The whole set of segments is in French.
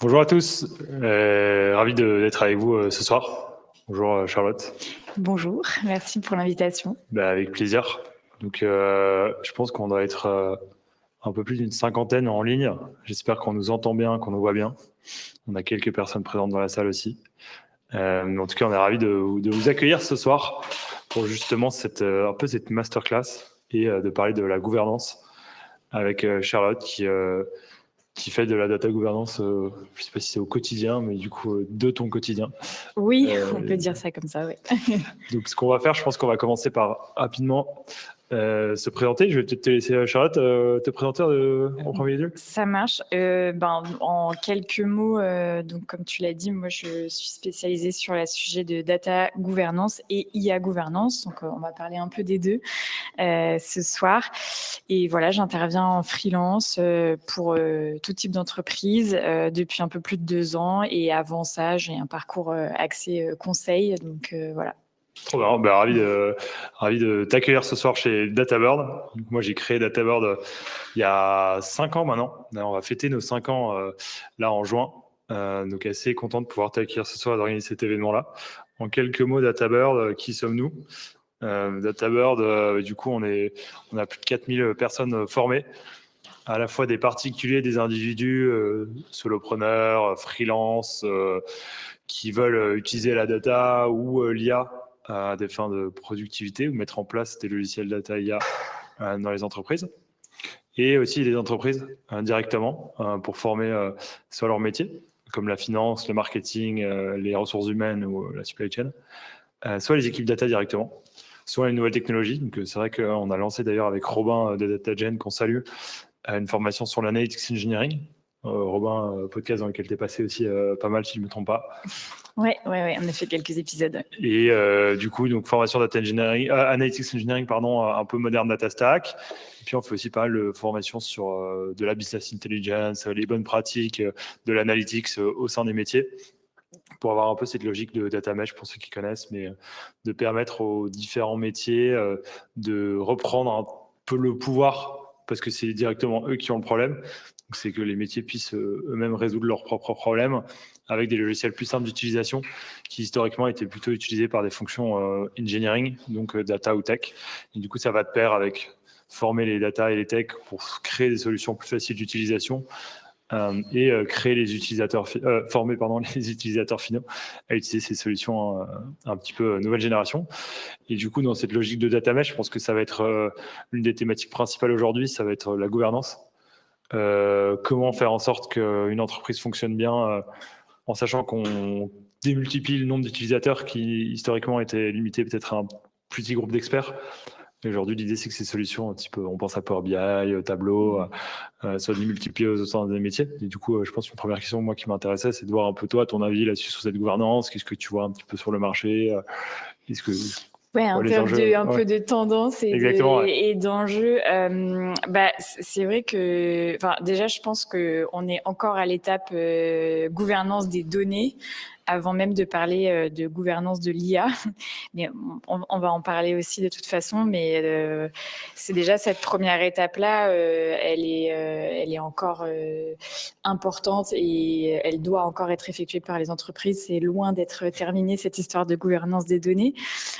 Bonjour à tous, ravi d'être avec vous ce soir. Bonjour Charlotte. Bonjour, merci pour l'invitation. Avec plaisir. Donc, je pense qu'on doit être un peu plus d'une cinquantaine en ligne. J'espère qu'on nous entend bien, qu'on nous voit bien. On a quelques personnes présentes dans la salle aussi. En tout cas, on est ravi de vous accueillir ce soir pour justement un peu cette masterclass et de parler de la gouvernance avec Charlotte qui fait de la data gouvernance, je ne sais pas si c'est au quotidien, mais du coup de ton quotidien. Oui, on peut dire ça comme ça, oui. Donc, ce qu'on va faire, je pense qu'on va commencer par rapidement se présenter. Je vais peut-être te laisser, Charlotte, te présenter en premier lieu. Ça marche. En quelques mots, donc comme tu l'as dit, moi je suis spécialisée sur le sujet de data gouvernance et IA gouvernance. Donc on va parler un peu des deux ce soir. Et voilà, j'interviens en freelance pour tout type d'entreprise depuis un peu plus de 2 ans. Et avant ça, j'ai un parcours axé conseil. Donc voilà. Trop bien, ravi de t'accueillir ce soir chez DataBird. Donc, moi, j'ai créé DataBird il y a 5 ans maintenant. On va fêter nos 5 ans là en juin. Donc, assez content de pouvoir t'accueillir ce soir et d'organiser cet événement-là. En quelques mots, DataBird, qui sommes-nous? DataBird, du coup, on a plus de 4000 personnes formées, à la fois des particuliers, des individus, solopreneurs, freelance, qui veulent utiliser la data ou l'IA à des fins de productivité ou mettre en place des logiciels data IA dans les entreprises. Et aussi les entreprises directement pour former soit leur métier, comme la finance, le marketing, les ressources humaines ou la supply chain, soit les équipes data directement, soit les nouvelles technologies. Donc c'est vrai qu'on a lancé d'ailleurs avec Robin de DataGen, qu'on salue, une formation sur l'analytics engineering. Robin, podcast dans lequel tu es passé aussi pas mal, si je ne me trompe pas. Oui, on a fait quelques épisodes. Et du coup, donc formation data engineering, analytics engineering, pardon, un peu moderne data stack. Et puis on fait aussi pas mal de formations sur de la business intelligence, les bonnes pratiques de l'analytics au sein des métiers, pour avoir un peu cette logique de data mesh pour ceux qui connaissent, mais de permettre aux différents métiers de reprendre un peu le pouvoir, parce que c'est directement eux qui ont le problème. Donc c'est que les métiers puissent eux-mêmes résoudre leurs propres problèmes avec des logiciels plus simples d'utilisation qui historiquement étaient plutôt utilisés par des fonctions engineering, donc data ou tech. Et du coup, ça va de pair avec former les data et les tech pour créer des solutions plus faciles d'utilisation et créer les utilisateurs, former les utilisateurs finaux à utiliser ces solutions un petit peu nouvelle génération. Et du coup, dans cette logique de data mesh, je pense que ça va être l'une des thématiques principales aujourd'hui, ça va être la gouvernance. Comment faire en sorte qu'une entreprise fonctionne bien en sachant qu'on démultiplie le nombre d'utilisateurs qui historiquement étaient limités peut-être à un plus petit groupe d'experts. Et aujourd'hui, l'idée, c'est que ces solutions, type, on pense à Power BI, Tableau, soient démultipliées au sein des métiers. Et du coup, je pense qu'une première question, moi, qui m'intéressait, c'est de voir un peu toi, ton avis là-dessus sur cette gouvernance. Qu'est-ce que tu vois un petit peu sur le marché? Est-ce que Ouais, en les termes enjeux, un peu de tendance exactement, ouais. et d'enjeux, c'est vrai que, déjà, je pense qu'on est encore à l'étape gouvernance des données, avant même de parler de gouvernance de l'IA. Mais on va en parler aussi de toute façon, mais c'est déjà cette première étape-là, elle est encore importante et elle doit encore être effectuée par les entreprises. C'est loin d'être terminé, cette histoire de gouvernance des données.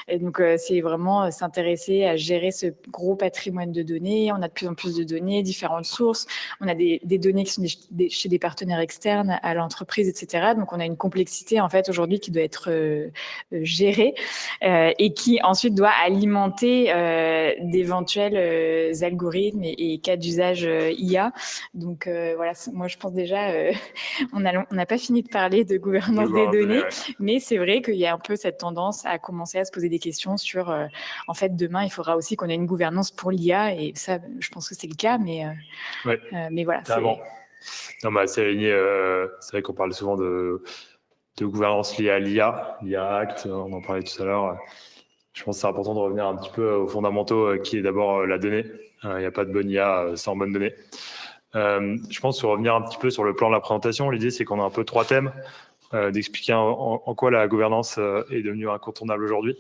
Et donc, c'est vraiment s'intéresser à gérer ce gros patrimoine de données. On a de plus en plus de données, différentes sources. On a des données qui sont chez des partenaires externes à l'entreprise, etc. Donc, on a une complexité, en fait, aujourd'hui qui doit être gérée et qui ensuite doit alimenter d'éventuels algorithmes et cas d'usage IA. Donc, voilà, moi, je pense déjà, on n'a pas fini de parler de gouvernance des données, ouais. Mais c'est vrai qu'il y a un peu cette tendance à commencer à se poser des questions sur, en fait, demain, il faudra aussi qu'on ait une gouvernance pour l'IA, et ça, je pense que c'est le cas, mais voilà. Non, c'est aligné. C'est vrai qu'on parle souvent de gouvernance liée à l'IA Act, on en parlait tout à l'heure. Je pense que c'est important de revenir un petit peu aux fondamentaux, qui est d'abord la donnée. Il n'y a pas de bonne IA sans bonne donnée. Je pense que revenir un petit peu sur le plan de la présentation, l'idée c'est qu'on a un peu 3 thèmes, d'expliquer en quoi la gouvernance est devenue incontournable aujourd'hui.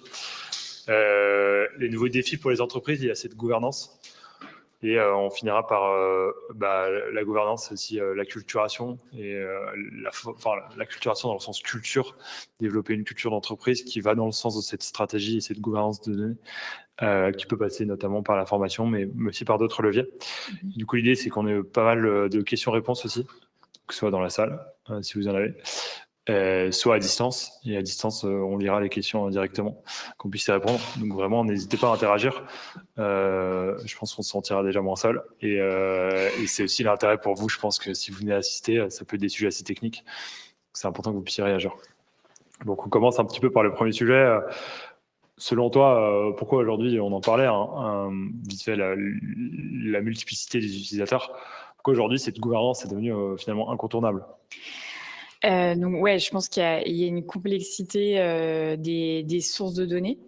Les nouveaux défis pour les entreprises, il y a cette gouvernance. Et on finira par la gouvernance, aussi l'acculturation, et l'acculturation dans le sens culture, développer une culture d'entreprise qui va dans le sens de cette stratégie et cette gouvernance de données, qui peut passer notamment par la formation, mais aussi par d'autres leviers. Du coup, l'idée, c'est qu'on ait pas mal de questions-réponses aussi, que ce soit dans la salle, si vous en avez, soit à distance. Et à distance, on lira les questions directement, qu'on puisse y répondre. Donc vraiment, n'hésitez pas à interagir. Je pense qu'on se sentira déjà moins seul. Et c'est aussi l'intérêt pour vous. Je pense que si vous venez assister, ça peut être des sujets assez techniques. C'est important que vous puissiez réagir. Donc on commence un petit peu par le premier sujet. Selon toi, pourquoi aujourd'hui, on en parlait, vite fait, la multiplicité des utilisateurs, pourquoi aujourd'hui cette gouvernance est devenue finalement incontournable? Donc ouais, je pense qu'il y a une complexité des sources de données.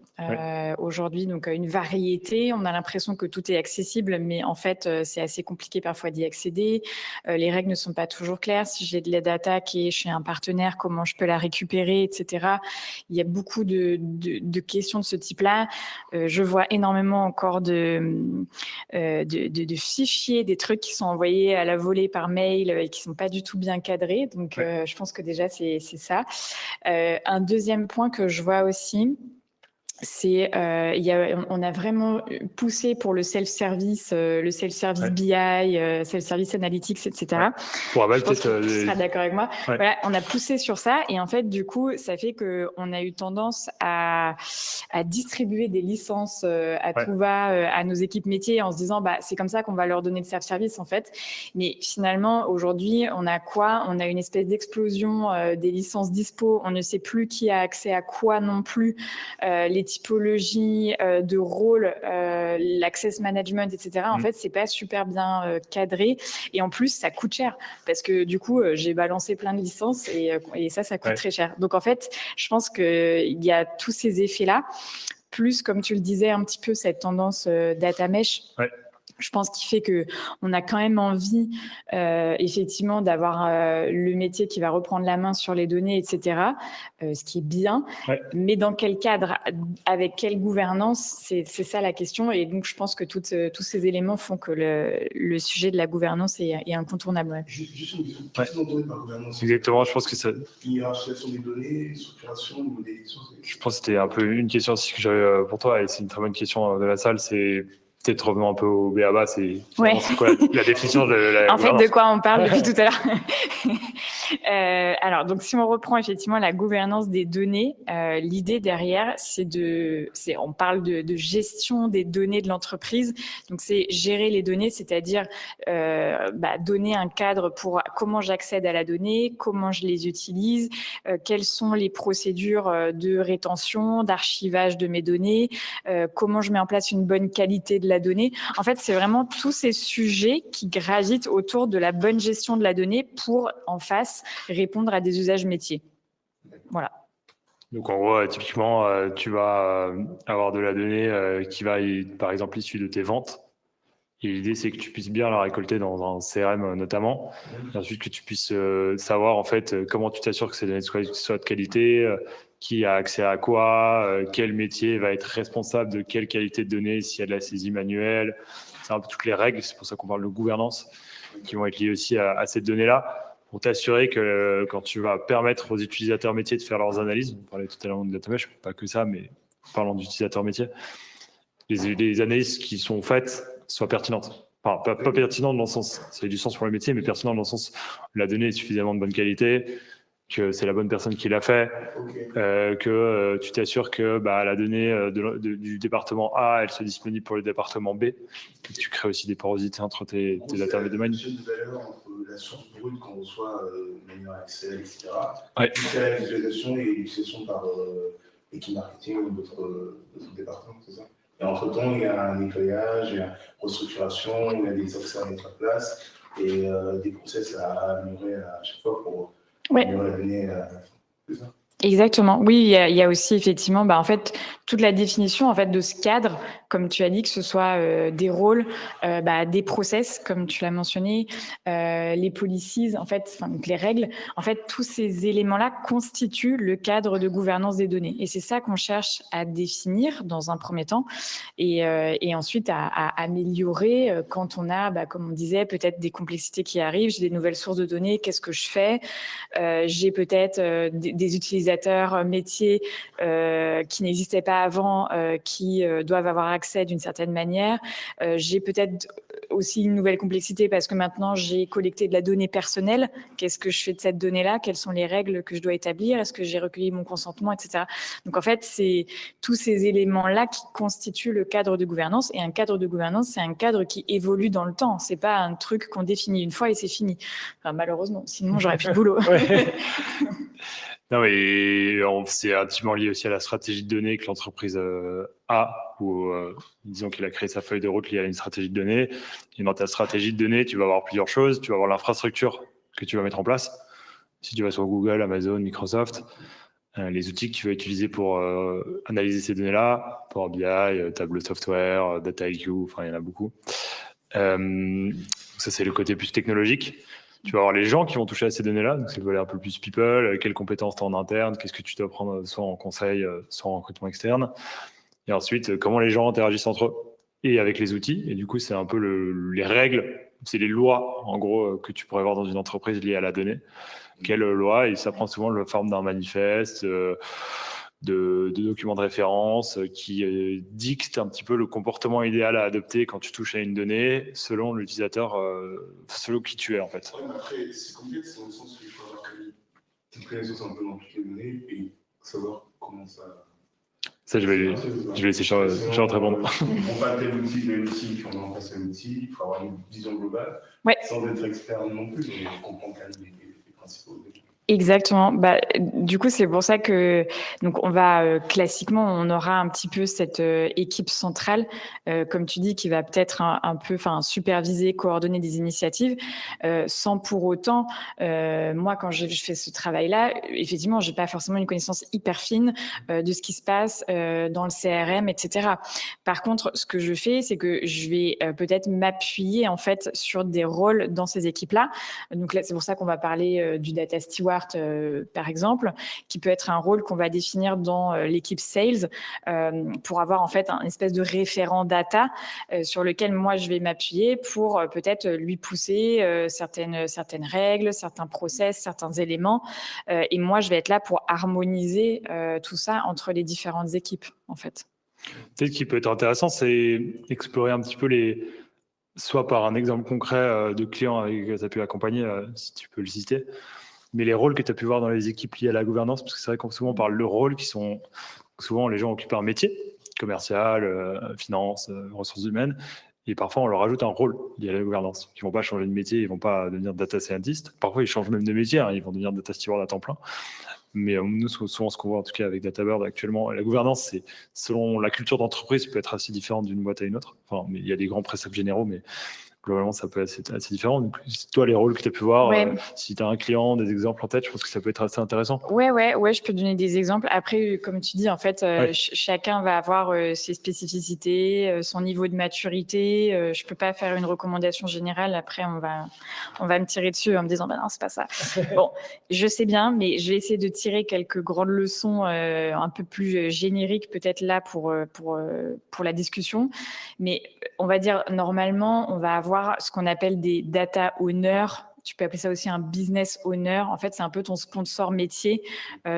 Aujourd'hui, donc une variété. On a l'impression que tout est accessible, mais en fait, c'est assez compliqué parfois d'y accéder. Les règles ne sont pas toujours claires. Si j'ai de la data qui est chez un partenaire, comment je peux la récupérer, etc. Il y a beaucoup de questions de ce type-là. Je vois énormément encore de fichiers, des trucs qui sont envoyés à la volée par mail et qui sont pas du tout bien cadrés. Donc, je pense que déjà, c'est ça. Un deuxième point que je vois aussi, c'est on a vraiment poussé pour le self-service BI, self-service analytics, etc. Pour je pense que tu seras d'accord avec moi. Voilà, on a poussé sur ça et en fait du coup ça fait que on a eu tendance à distribuer des licences à tout va à nos équipes métiers en se disant c'est comme ça qu'on va leur donner le self-service en fait. Mais finalement aujourd'hui on a quoi? On a une espèce d'explosion des licences dispo. On ne sait plus qui a accès à quoi non plus. Les typologies de rôle, l'access management, etc. En fait, c'est pas super bien cadré. Et en plus, ça coûte cher parce que du coup, j'ai balancé plein de licences et ça coûte très cher. Donc, en fait, je pense qu'il y a tous ces effets-là. Plus, comme tu le disais, un petit peu cette tendance data mesh. Je pense qu'il fait que on a quand même envie, effectivement, d'avoir le métier qui va reprendre la main sur les données, etc. Ce qui est bien. Mais dans quel cadre, avec quelle gouvernance, c'est ça la question. Et donc, je pense que tous ces éléments font que le sujet de la gouvernance est incontournable. Juste une question donnée par gouvernance. Exactement, je pense que ça. Hiérarchisation des données, structuration, modélisation. Je pense que c'était un peu une question aussi que j'avais pour toi, et c'est une très bonne question de la salle. C'est peut-être revenons un peu au BABA, c'est quoi la définition de la en fait, de quoi on parle depuis tout à l'heure. Alors, donc, si on reprend effectivement la gouvernance des données, l'idée derrière, on parle de gestion des données de l'entreprise. Donc, c'est gérer les données, c'est-à-dire donner un cadre pour comment j'accède à la donnée, comment je les utilise, quelles sont les procédures de rétention, d'archivage de mes données, comment je mets en place une bonne qualité de la donnée. En fait, c'est vraiment tous ces sujets qui gravitent autour de la bonne gestion de la donnée pour, en face, répondre à des usages métiers. Voilà. Donc, en gros, typiquement, tu vas avoir de la donnée qui va, par exemple, issue de tes ventes. Et l'idée, c'est que tu puisses bien la récolter dans un CRM notamment. Et ensuite, que tu puisses savoir, en fait, comment tu t'assures que ces données soient de qualité, qui a accès à quoi, quel métier va être responsable de quelle qualité de données, s'il y a de la saisie manuelle. C'est un peu toutes les règles, c'est pour ça qu'on parle de gouvernance, qui vont être liées aussi à cette donnée-là, pour t'assurer que quand tu vas permettre aux utilisateurs métiers de faire leurs analyses, on parlait tout à l'heure de data mesh, pas que ça, mais parlant d'utilisateurs métiers, les analyses qui sont faites soient pertinentes. Enfin, pas pertinentes dans le sens, ça a du sens pour le métier, mais pertinentes dans le sens où la donnée est suffisamment de bonne qualité, que c'est la bonne personne qui l'a fait, que tu t'assures que la donnée du département A, elle soit disponible pour le département B, que tu crées aussi des porosités entre tes data domaines. C'est une valeur entre la source brute qu'on reçoit de manière Excel, etc. Jusqu'à la visualisation et l'utilisation par l'équipe marketing ou d'autres départements, c'est ça. Et entre-temps, il y a un nettoyage, il y a une restructuration, il y a des accès à mettre en place et des process à améliorer à chaque fois pour améliorer la donnée. C'est ça. Exactement. Oui, il y a aussi effectivement, en fait, toute la définition en fait de ce cadre, comme tu as dit, que ce soit des rôles, des process, comme tu l'as mentionné, les policies, en fait, donc les règles, en fait, tous ces éléments-là constituent le cadre de gouvernance des données. Et c'est ça qu'on cherche à définir dans un premier temps, et ensuite à améliorer quand on a, comme on disait, peut-être des complexités qui arrivent, j'ai des nouvelles sources de données, qu'est-ce que je fais ? J'ai peut-être des utilisateurs métiers qui n'existaient pas avant, qui doivent avoir accès d'une certaine manière. J'ai peut-être aussi une nouvelle complexité parce que maintenant j'ai collecté de la donnée personnelle. Qu'est-ce que je fais de cette donnée-là ? Quelles sont les règles que je dois établir ? Est-ce que j'ai recueilli mon consentement, etc. Donc en fait, c'est tous ces éléments-là qui constituent le cadre de gouvernance. Et un cadre de gouvernance, c'est un cadre qui évolue dans le temps. C'est pas un truc qu'on définit une fois et c'est fini. Enfin, malheureusement, sinon j'aurais plus de boulot. Non, mais c'est intimement lié aussi à la stratégie de données que l'entreprise a, ou disons qu'il a créé sa feuille de route liée à une stratégie de données. Et dans ta stratégie de données, tu vas avoir plusieurs choses. Tu vas avoir l'infrastructure que tu vas mettre en place. Si tu vas sur Google, Amazon, Microsoft, les outils que tu vas utiliser pour analyser ces données-là, Power BI, Tableau Software, DataIQ, enfin il y en a beaucoup. Ça, c'est le côté plus technologique. Tu vas avoir les gens qui vont toucher à ces données-là, donc c'est le volet un peu plus people, quelles compétences tu as en interne, qu'est-ce que tu dois prendre soit en conseil, soit en recrutement externe. Et ensuite, comment les gens interagissent entre eux et avec les outils. Et du coup, c'est un peu les règles, c'est les lois, en gros, que tu pourrais voir dans une entreprise liée à la donnée. Quelle loi ? Et ça prend souvent la forme d'un manifeste, de documents de référence qui dictent un petit peu le comportement idéal à adopter quand tu touches à une donnée selon l'utilisateur, selon qui tu es en fait. Ouais, mais après, c'est complexe dans le sens où il faut avoir une connaissance un peu dans toutes les données et savoir comment ça. Ça, je vais laisser Charles répondre. On ne pas tel outil, puis on en passe à l'outil, il faut avoir une vision globale, sans être expert non plus, mais comprendre quand même les principaux. Exactement. Du coup, c'est pour ça que donc on va classiquement, on aura un petit peu cette équipe centrale, comme tu dis, qui va peut-être un peu, superviser, coordonner des initiatives, sans pour autant, moi, quand je fais ce travail-là, effectivement, j'ai pas forcément une connaissance hyper fine de ce qui se passe dans le CRM, etc. Par contre, ce que je fais, c'est que je vais peut-être m'appuyer en fait sur des rôles dans ces équipes-là. Donc là, c'est pour ça qu'on va parler du data steward, par exemple, qui peut être un rôle qu'on va définir dans l'équipe sales pour avoir en fait un espèce de référent data sur lequel moi je vais m'appuyer pour peut-être lui pousser certaines règles, certains process, certains éléments, et moi je vais être là pour harmoniser tout ça entre les différentes équipes en fait. Peut-être qui peut être intéressant, c'est explorer un petit peu soit par un exemple concret de client avec que tu as pu accompagner, si tu peux le citer, mais les rôles que tu as pu voir dans les équipes liées à la gouvernance, parce que c'est vrai qu'on souvent parle de rôles qui sont souvent les gens occupent un métier, commercial, finance, ressources humaines, et parfois on leur ajoute un rôle lié à la gouvernance, qui ne vont pas changer de métier, ils ne vont pas devenir data scientist, parfois ils changent même de métier, ils vont devenir data steward à temps plein. Mais nous, souvent, ce qu'on voit en tout cas avec DataBird actuellement, la gouvernance, c'est selon la culture d'entreprise, peut être assez différente d'une boîte à une autre. Enfin, mais il y a des grands préceptes généraux, mais globalement, ça peut être assez différent. Donc, toi, les rôles que tu as pu voir, si tu as un client, des exemples en tête, je pense que ça peut être assez intéressant. Ouais, je peux donner des exemples. Après, comme tu dis, en fait, chacun va avoir ses spécificités, son niveau de maturité. Je peux pas faire une recommandation générale. Après, on va me tirer dessus en me disant, non, c'est pas ça. Bon, je sais bien, mais je vais essayer de tirer quelques grandes leçons un peu plus génériques, peut-être là pour la discussion. Mais on va dire, normalement, on va avoir ce qu'on appelle des data owners. Tu peux appeler ça aussi un business owner. En fait, c'est un peu ton sponsor métier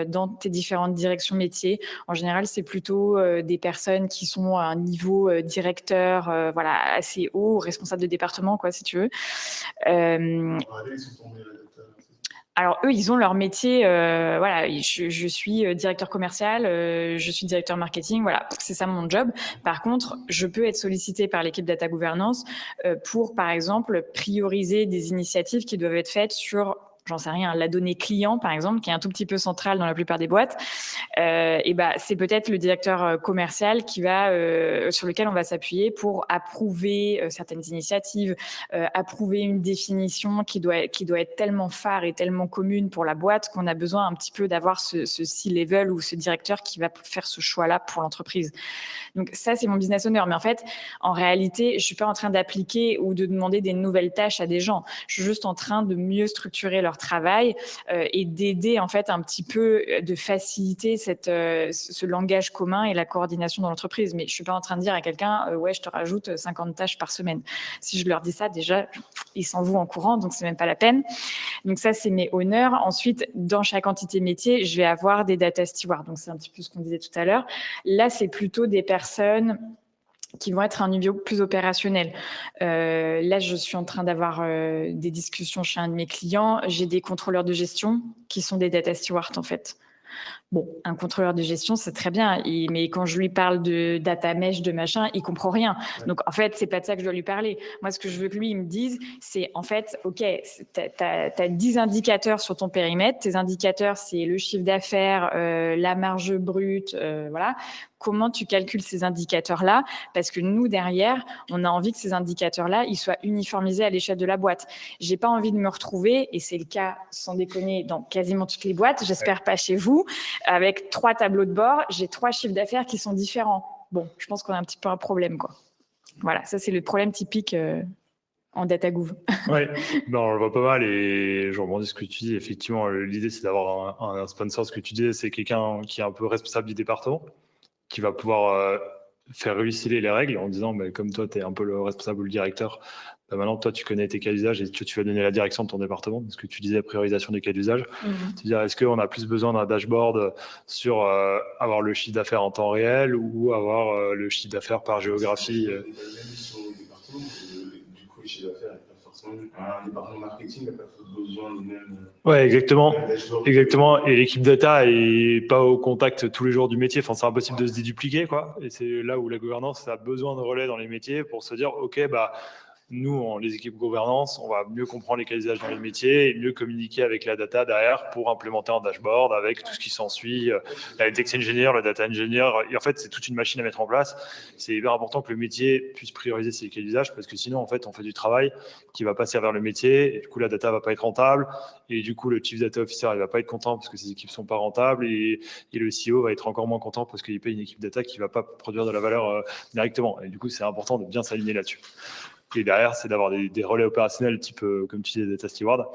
dans tes différentes directions métiers. En général, c'est plutôt des personnes qui sont à un niveau directeur, assez haut, responsable de département, quoi, si tu veux. Alors, eux, ils ont leur métier. Je suis directeur commercial, je suis directeur marketing. Voilà, c'est ça mon job. Par contre, je peux être sollicitée par l'équipe Data Governance pour, par exemple, prioriser des initiatives qui doivent être faites sur, j'en sais rien, la donnée client, par exemple, qui est un tout petit peu centrale dans la plupart des boîtes, c'est peut-être le directeur commercial sur lequel on va s'appuyer pour approuver certaines initiatives, approuver une définition qui doit être tellement phare et tellement commune pour la boîte qu'on a besoin un petit peu d'avoir ce C-level ou ce directeur qui va faire ce choix-là pour l'entreprise. Donc ça, c'est mon business owner. Mais en fait, en réalité, je suis pas en train d'appliquer ou de demander des nouvelles tâches à des gens. Je suis juste en train de mieux structurer leur travail et d'aider en fait un petit peu, de faciliter ce langage commun et la coordination dans l'entreprise. Mais je suis pas en train de dire à quelqu'un ouais, je te rajoute 50 tâches par semaine. Si je leur dis ça, déjà, ils s'en vont en courant, donc c'est même pas la peine. Donc ça, c'est mes honneurs. Ensuite, dans chaque entité métier, je vais avoir des data stewards. Donc c'est un petit peu ce qu'on disait tout à l'heure. Là, c'est plutôt des personnes qui vont être à un niveau plus opérationnel. Là, je suis en train d'avoir des discussions chez un de mes clients. J'ai des contrôleurs de gestion qui sont des data stewards, en fait. Bon, un contrôleur de gestion, c'est très bien, mais quand je lui parle de data mesh, de machin, il comprend rien. Ouais. Donc, en fait, c'est pas de ça que je dois lui parler. Moi, ce que je veux que lui, il me dise, c'est en fait, OK, t'as 10 indicateurs sur ton périmètre. Tes indicateurs, c'est le chiffre d'affaires, la marge brute, voilà. Comment tu calcules ces indicateurs-là? Parce que nous, derrière, on a envie que ces indicateurs-là, ils soient uniformisés à l'échelle de la boîte. J'ai pas envie de me retrouver, et c'est le cas, sans déconner, dans quasiment toutes les boîtes, j'espère pas chez vous, avec 3 tableaux de bord, j'ai 3 chiffres d'affaires qui sont différents. Bon, je pense qu'on a un petit peu un problème, quoi. Voilà, ça, c'est le problème typique en DataGouv. Oui, on le voit pas mal et je rebondis ce que tu dis. Effectivement, l'idée, c'est d'avoir un sponsor. Ce que tu dis, c'est quelqu'un qui est un peu responsable du département, qui va pouvoir faire ruisseler les règles en disant, comme toi, tu es un peu le responsable ou le directeur, maintenant, toi, tu connais tes cas d'usage et tu vas donner la direction de ton département. Ce que tu disais, priorisation des cas d'usage. Tu dis, est-ce qu'on a plus besoin d'un dashboard sur avoir le chiffre d'affaires en temps réel ou avoir le chiffre d'affaires par géographie Du coup, le chiffre d'affaires n'est pas forcément un département marketing, n'a pas besoin de même. Ouais, exactement. Exactement. Et l'équipe data est pas au contact tous les jours du métier. Enfin, c'est impossible de se dédupliquer, quoi. Et c'est là où la gouvernance a besoin de relais dans les métiers pour se dire, OK, nous, les équipes gouvernance, on va mieux comprendre les cas d'usage dans les métiers et mieux communiquer avec la data derrière pour implémenter un dashboard avec tout ce qui s'ensuit, la tech engineer, le data engineer. Et en fait, c'est toute une machine à mettre en place. C'est hyper important que le métier puisse prioriser ses cas d'usage parce que sinon, en fait, on fait du travail qui va pas servir le métier et du coup, la data va pas être rentable et du coup, le chief data officer, il va pas être content parce que ses équipes sont pas rentables et le CEO va être encore moins content parce qu'il paye une équipe data qui va pas produire de la valeur directement. Et du coup, c'est important de bien s'aligner là-dessus. Et derrière, c'est d'avoir des relais opérationnels type, comme tu disais, data steward,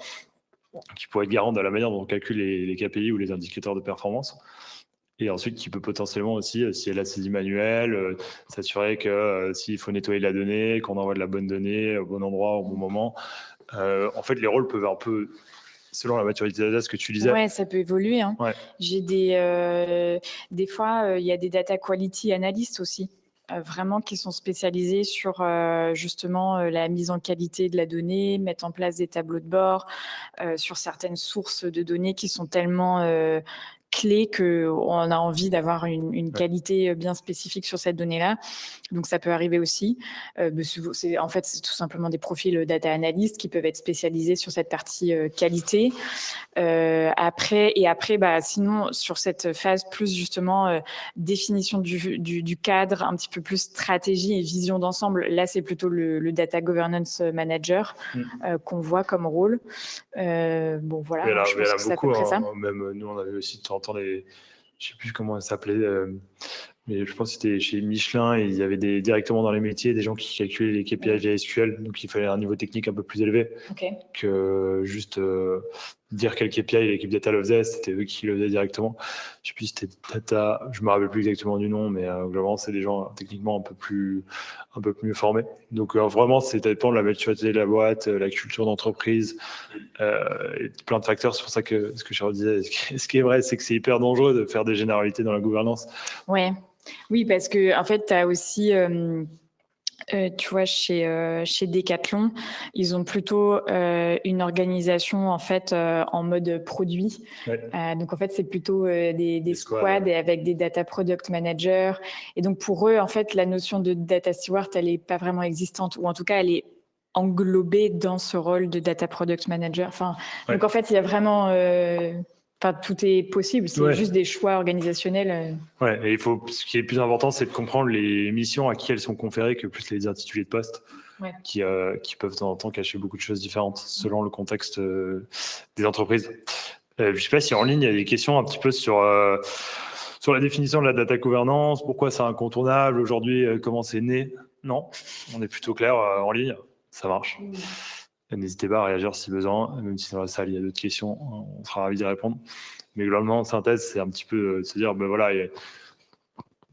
qui pourraient être garants de la manière dont on calcule les KPI ou les indicateurs de performance. Et ensuite, qui peut potentiellement aussi, si elle a saisie manuelle, s'assurer que s'il faut nettoyer la donnée, qu'on envoie de la bonne donnée au bon endroit, au bon moment. En fait, les rôles peuvent un peu, selon la maturité de data, ce que tu disais. Ouais, ça peut évoluer. Hein. Ouais. J'ai des fois, il y a des data quality analysts aussi. Vraiment qui sont spécialisés sur justement la mise en qualité de la donnée, mettre en place des tableaux de bord sur certaines sources de données qui sont tellement clés qu'on a envie d'avoir une qualité bien spécifique sur cette donnée-là. Donc, ça peut arriver aussi. En fait, c'est tout simplement des profils data analystes qui peuvent être spécialisés sur cette partie qualité. Après, sinon, sur cette phase plus justement définition du cadre, un petit peu plus stratégie et vision d'ensemble, là, c'est plutôt le data governance manager qu'on voit comme rôle. Bon, voilà, là, je pense que c'est à peu près ça. Même nous, on avait aussi de temps en temps je sais plus comment ça s'appelait, mais je pense que c'était chez Michelin et il y avait directement dans les métiers des gens qui calculaient les KPI via SQL, donc il fallait un niveau technique un peu plus élevé que juste dire quel KPI l'équipe data le faisait, c'était eux qui le faisaient directement. Je sais plus si c'était data, je me rappelle plus exactement du nom, mais globalement c'est des gens techniquement un peu plus mieux formés. Donc vraiment, ça dépend de la maturité de la boîte, la culture d'entreprise, et plein de facteurs. C'est pour ça que ce que Charles disait, ce qui est vrai, c'est que c'est hyper dangereux de faire des généralités dans la gouvernance. Ouais. Oui, parce que en fait, tu as aussi, tu vois, chez Decathlon, ils ont plutôt une organisation en fait en mode produit. Ouais. Donc en fait, c'est plutôt des squads avec des data product managers. Et donc pour eux, en fait, la notion de data steward, elle est pas vraiment existante, ou en tout cas, elle est englobé dans ce rôle de data product manager. Donc en fait, il y a vraiment... tout est possible, c'est juste des choix organisationnels. Ouais, et ce qui est le plus important, c'est de comprendre les missions à qui elles sont conférées que plus les intitulés de poste, qui peuvent de temps en temps cacher beaucoup de choses différentes selon le contexte des entreprises. Je ne sais pas si en ligne, il y a des questions un petit peu sur la définition de la data gouvernance, pourquoi c'est incontournable aujourd'hui, comment c'est né. Non, on est plutôt clair en ligne, ça marche. N'hésitez pas à réagir si besoin, même si dans la salle il y a d'autres questions, on sera ravis d'y répondre. Mais globalement, en synthèse, c'est un petit peu se dire, voilà,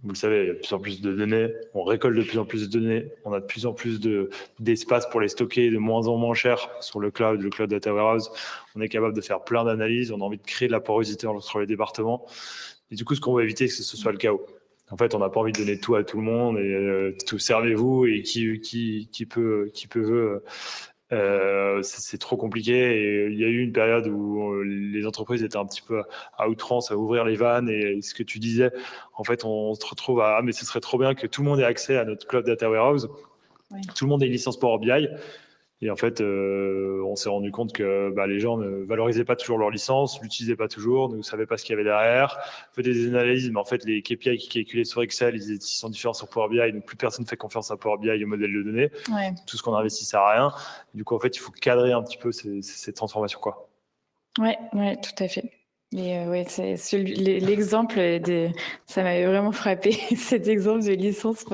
vous le savez, il y a de plus en plus de données, on récolte de plus en plus de données, on a de plus en plus d'espace pour les stocker de moins en moins cher sur le cloud data warehouse. On est capable de faire plein d'analyses, on a envie de créer de la porosité entre les départements. Et du coup, ce qu'on veut éviter, c'est que ce soit le chaos. En fait, on n'a pas envie de donner tout à tout le monde et tout servez-vous et qui peut c'est trop compliqué et il y a eu une période où les entreprises étaient un petit peu à outrance à ouvrir les vannes et ce que tu disais, en fait, on se retrouve mais ce serait trop bien que tout le monde ait accès à notre cloud data warehouse, tout le monde ait une licence Power BI. Et en fait, on s'est rendu compte que les gens ne valorisaient pas toujours leur licence, l'utilisaient pas toujours, ne savaient pas ce qu'il y avait derrière, faisaient des analyses, mais en fait, les KPI qui calculaient sur Excel, ils sont différents sur Power BI, donc plus personne ne fait confiance à Power BI et au modèle de données. Tout ce qu'on investit sert à rien. Du coup, en fait, il faut cadrer un petit peu ces transformations, quoi. Ouais, tout à fait. Mais c'est l'exemple ça m'avait vraiment frappé, cet exemple de licence.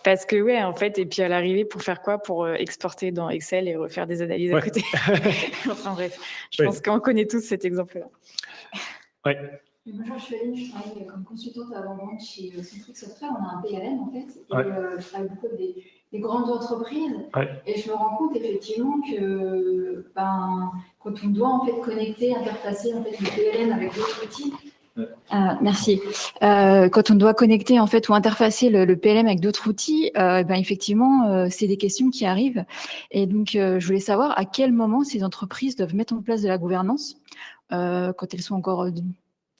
Parce que, en fait, et puis à l'arrivée, pour faire quoi? Pour exporter dans Excel et refaire des analyses à côté. Enfin bref, je pense qu'on connaît tous cet exemple-là. Bonjour, je suis Aline, je travaille comme consultante avant-vente chez Centric Software. On a un PLM en fait, et je travaille beaucoup avec des grandes entreprises. Et je me rends compte effectivement que quand on doit en fait connecter, interfacer en fait le PLM avec d'autres outils. Merci. Quand on doit connecter en fait ou interfacer le PLM avec d'autres outils, effectivement, c'est des questions qui arrivent. Et donc, je voulais savoir à quel moment ces entreprises doivent mettre en place de la gouvernance quand elles sont encore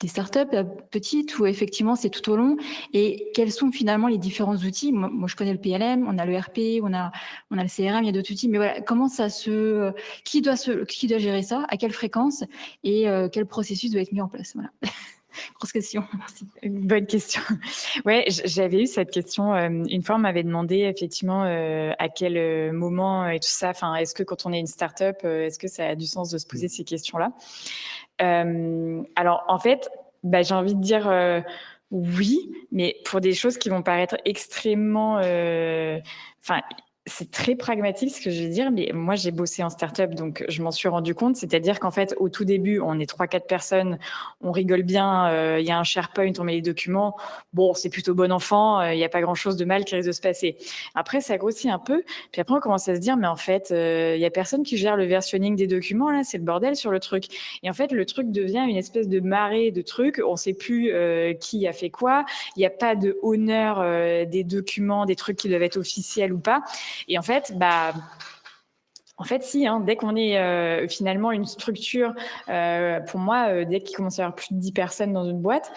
des startups petites ou effectivement c'est tout au long, et quels sont finalement les différents outils. Moi je connais le PLM, on a le RP, on a le CRM, il y a d'autres outils, mais voilà, comment ça qui doit gérer ça, à quelle fréquence et quel processus doit être mis en place. Voilà. Grosse question, merci. Une bonne question. Ouais, j'avais eu cette question. Une fois, on m'avait demandé effectivement à quel moment et tout ça. Enfin, est-ce que quand on est une start-up, est-ce que ça a du sens de se poser ces questions-là? Alors, en fait, j'ai envie de dire oui, mais pour des choses qui vont paraître extrêmement... c'est très pragmatique ce que je vais dire, mais moi j'ai bossé en start-up, donc je m'en suis rendu compte. C'est-à-dire qu'en fait, au tout début, on est 3-4 personnes, on rigole bien, il y a un SharePoint, on met les documents. Bon, c'est plutôt bon enfant, il n'y a pas grand-chose de mal qui risque de se passer. Après, ça grossit un peu, puis après on commence à se dire, mais en fait, il n'y a personne qui gère le versionning des documents, là, c'est le bordel sur le truc. Et en fait, le truc devient une espèce de marée de trucs, on ne sait plus qui a fait quoi, il n'y a pas de honneur des documents, des trucs qui doivent être officiels ou pas. Et en fait, si, dès qu'on est finalement une structure, pour moi, dès qu'il commence à y avoir plus de 10 personnes dans une boîte,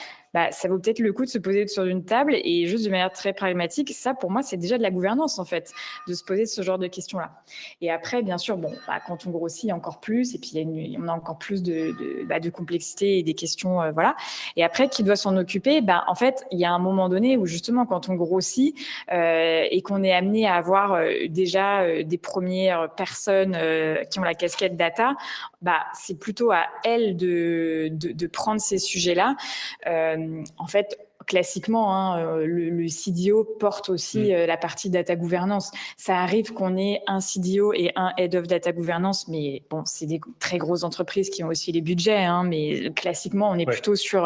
ça vaut peut-être le coup de se poser sur une table et juste de manière très pragmatique. Ça, pour moi, c'est déjà de la gouvernance, en fait, de se poser ce genre de questions-là. Et après, bien sûr, quand on grossit encore plus, et puis on a encore plus de complexité et des questions, voilà. Et après, qui doit s'en occuper? En fait, il y a un moment donné où, justement, quand on grossit et qu'on est amené à avoir déjà des premières personnes qui ont la casquette data, c'est plutôt à elles de prendre ces sujets-là. En fait, classiquement, le CDO porte aussi la partie data gouvernance. Ça arrive qu'on ait un CDO et un head of data gouvernance, mais bon, c'est des très grosses entreprises qui ont aussi les budgets, mais classiquement, on est plutôt sur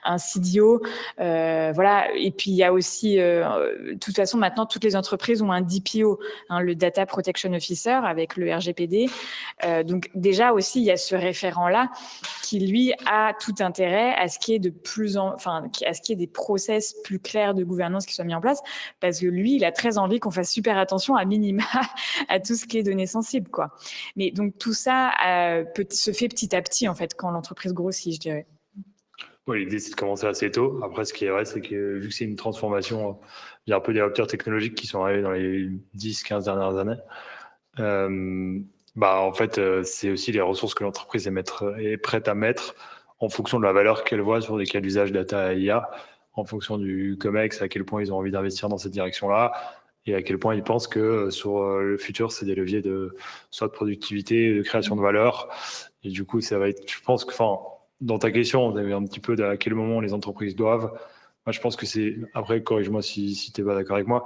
un CDO. Voilà. Et puis, il y a aussi, de toute façon, maintenant, toutes les entreprises ont un DPO, le Data Protection Officer avec le RGPD. Donc, déjà aussi, il y a ce référent-là qui, lui, a tout intérêt à ce qu'il y ait à ce qu'il y ait des process plus clairs de gouvernance qui soient mis en place, parce que lui, il a très envie qu'on fasse super attention à minima à tout ce qui est données sensibles, quoi. Mais donc tout ça se fait petit à petit, en fait, quand l'entreprise grossit, je dirais. Oui, l'idée, c'est de commencer assez tôt. Après, ce qui est vrai, c'est que vu que c'est une transformation, il y a un peu des ruptures technologiques qui sont arrivées dans les 10-15 dernières années. En fait, c'est aussi les ressources que l'entreprise est prête à mettre en fonction de la valeur qu'elle voit sur des cas d'usage data et IA, en fonction du COMEX, à quel point ils ont envie d'investir dans cette direction-là, et à quel point ils pensent que sur le futur, c'est des leviers soit de productivité, de création de valeur. Et du coup, ça va être, je pense que, dans ta question, on avait un petit peu à quel moment les entreprises doivent. Moi, je pense que c'est, après, corrige-moi si tu n'es pas d'accord avec moi,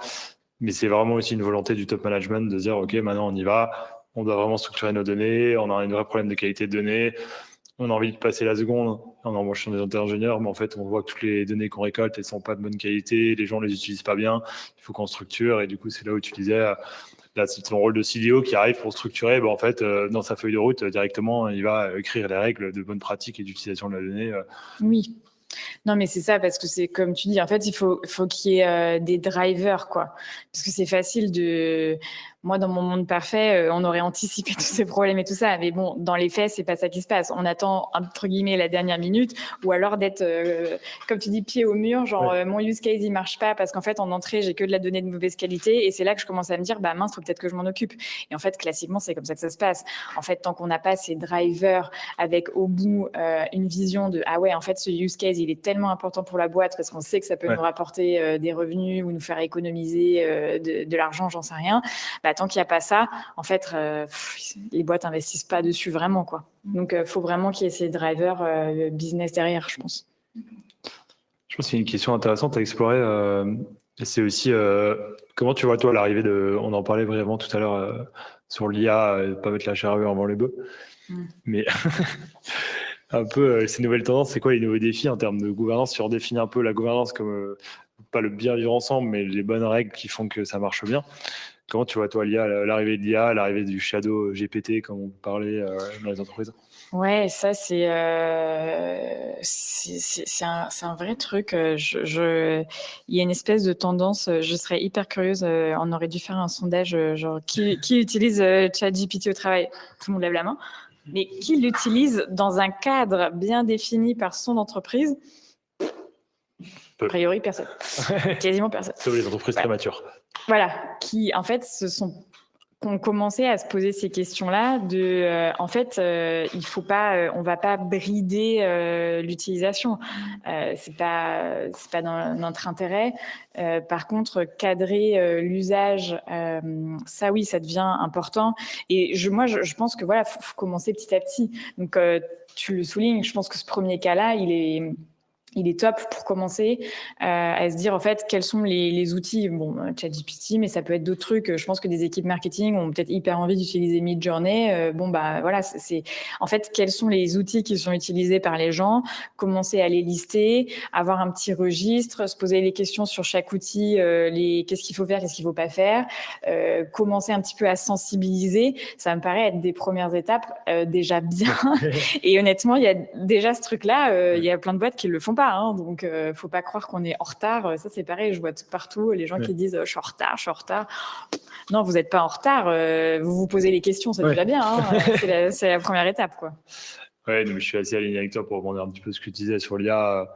mais c'est vraiment aussi une volonté du top management de dire, OK, maintenant on y va, on doit vraiment structurer nos données, on a un vrai problème de qualité de données, on a envie de passer la seconde en embauchant des ingénieurs, mais en fait, on voit que toutes les données qu'on récolte, elles sont pas de bonne qualité, les gens les utilisent pas bien, il faut qu'on structure, et du coup, c'est là où tu disais, là, c'est ton rôle de CDO qui arrive pour structurer, en fait, dans sa feuille de route, directement, il va écrire les règles de bonne pratique et d'utilisation de la donnée. Oui. Non, mais c'est ça, parce que c'est comme tu dis, en fait, il faut qu'il y ait des drivers, quoi. Parce que c'est facile de... Moi, dans mon monde parfait, on aurait anticipé tous ces problèmes et tout ça. Mais bon, dans les faits, c'est pas ça qui se passe. On attend, entre guillemets, la dernière minute, ou alors d'être, comme tu dis, pied au mur, genre, mon use case, il marche pas parce qu'en fait, en entrée, j'ai que de la donnée de mauvaise qualité. Et c'est là que je commence à me dire, mince, faut peut-être que je m'en occupe. Et en fait, classiquement, c'est comme ça que ça se passe. En fait, tant qu'on n'a pas ces drivers avec au bout une vision de, ah ouais, en fait, ce use case, il est tellement important pour la boîte parce qu'on sait que ça peut nous rapporter des revenus ou nous faire économiser de l'argent, j'en sais rien. Tant qu'il n'y a pas ça, en fait, les boîtes investissent pas dessus vraiment, quoi. Donc, faut vraiment qu'il y ait ces drivers business derrière, je pense. Je pense qu'il y a une question intéressante à explorer. C'est aussi comment tu vois, toi, l'arrivée de... On en parlait brièvement tout à l'heure sur l'IA, pas mettre la charrue avant les bœufs. Mais un peu ces nouvelles tendances, c'est quoi les nouveaux défis en termes de gouvernance? Si on définit un peu la gouvernance comme pas le bien vivre ensemble, mais les bonnes règles qui font que ça marche bien. Comment tu vois, toi, l'arrivée de l'IA, l'arrivée du shadow GPT, comme on parlait dans les entreprises? Ouais, ça, c'est un vrai truc. Il y a une espèce de tendance, je serais hyper curieuse, on aurait dû faire un sondage, genre, qui utilise ChatGPT au travail? Tout le monde lève la main. Mais qui l'utilise dans un cadre bien défini par son entreprise? A priori, personne. Quasiment personne. Sauf les entreprises très matures. Voilà, qui en fait ont commencé à se poser ces questions-là en fait, il faut pas, on va pas brider l'utilisation. C'est pas dans notre intérêt. Par contre, cadrer l'usage, ça oui, ça devient important. Et moi, je pense que voilà, faut commencer petit à petit. Donc, tu le soulignes. Je pense que ce premier cas-là, il est top pour commencer à se dire en fait quels sont les outils, ChatGPT, mais ça peut être d'autres trucs. Je pense que des équipes marketing ont peut-être hyper envie d'utiliser Midjourney. Voilà, c'est en fait quels sont les outils qui sont utilisés par les gens, commencer à les lister, avoir un petit registre, se poser les questions sur chaque outil, qu'est-ce qu'il faut faire, qu'est-ce qu'il faut pas faire, commencer un petit peu à sensibiliser. Ça me paraît être des premières étapes déjà bien. Et honnêtement, il y a déjà ce truc-là, il y a plein de boîtes qui le font pas. Donc, faut pas croire qu'on est en retard. Ça, c'est pareil, je vois tout partout les gens qui disent je suis en retard. Non, vous n'êtes pas en retard. Vous vous posez les questions, c'est déjà bien. C'est la première étape, quoi. Ouais, donc je suis assez aligné avec toi pour rebondir un petit peu ce que tu disais sur l'IA.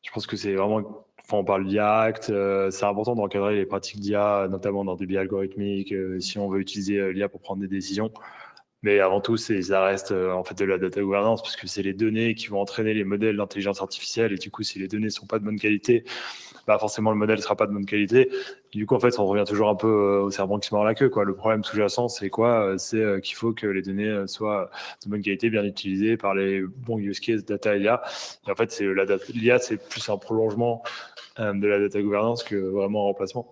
Je pense que c'est vraiment, on parle d'IA Act, c'est important d'encadrer les pratiques d'IA, notamment dans des biais algorithmiques, si on veut utiliser l'IA pour prendre des décisions. Mais avant tout, ça reste en fait de la data governance, parce que c'est les données qui vont entraîner les modèles d'intelligence artificielle. Et du coup, si les données ne sont pas de bonne qualité, forcément le modèle ne sera pas de bonne qualité. Et du coup, en fait, on revient toujours un peu au serpent qui se mord la queue, quoi. Le problème sous-jacent, c'est quoi? C'est qu'il faut que les données soient de bonne qualité, bien utilisées par les bons use cases data IA. Et en fait, l'IA, c'est plus un prolongement de la data governance que vraiment un remplacement.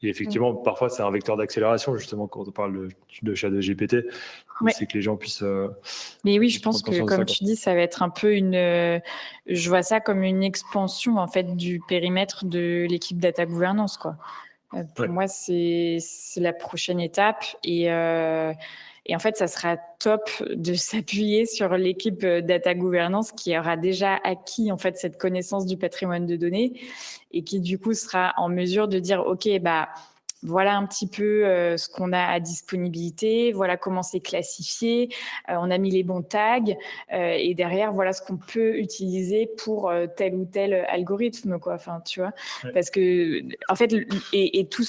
Et effectivement, parfois, c'est un vecteur d'accélération, justement, quand on parle de ChatGPT. C'est que les gens puissent... Mais oui, je pense que, comme tu dis, ça va être un peu je vois ça comme une expansion, en fait, du périmètre de l'équipe data gouvernance, quoi. Pour moi, c'est la prochaine étape. Et en fait, ça sera top de s'appuyer sur l'équipe data gouvernance qui aura déjà acquis en fait cette connaissance du patrimoine de données et qui du coup sera en mesure de dire ok, voilà un petit peu ce qu'on a à disponibilité, voilà comment c'est classifié, on a mis les bons tags et derrière voilà ce qu'on peut utiliser pour tel ou tel algorithme, quoi. Enfin, tu vois, parce que en fait et tout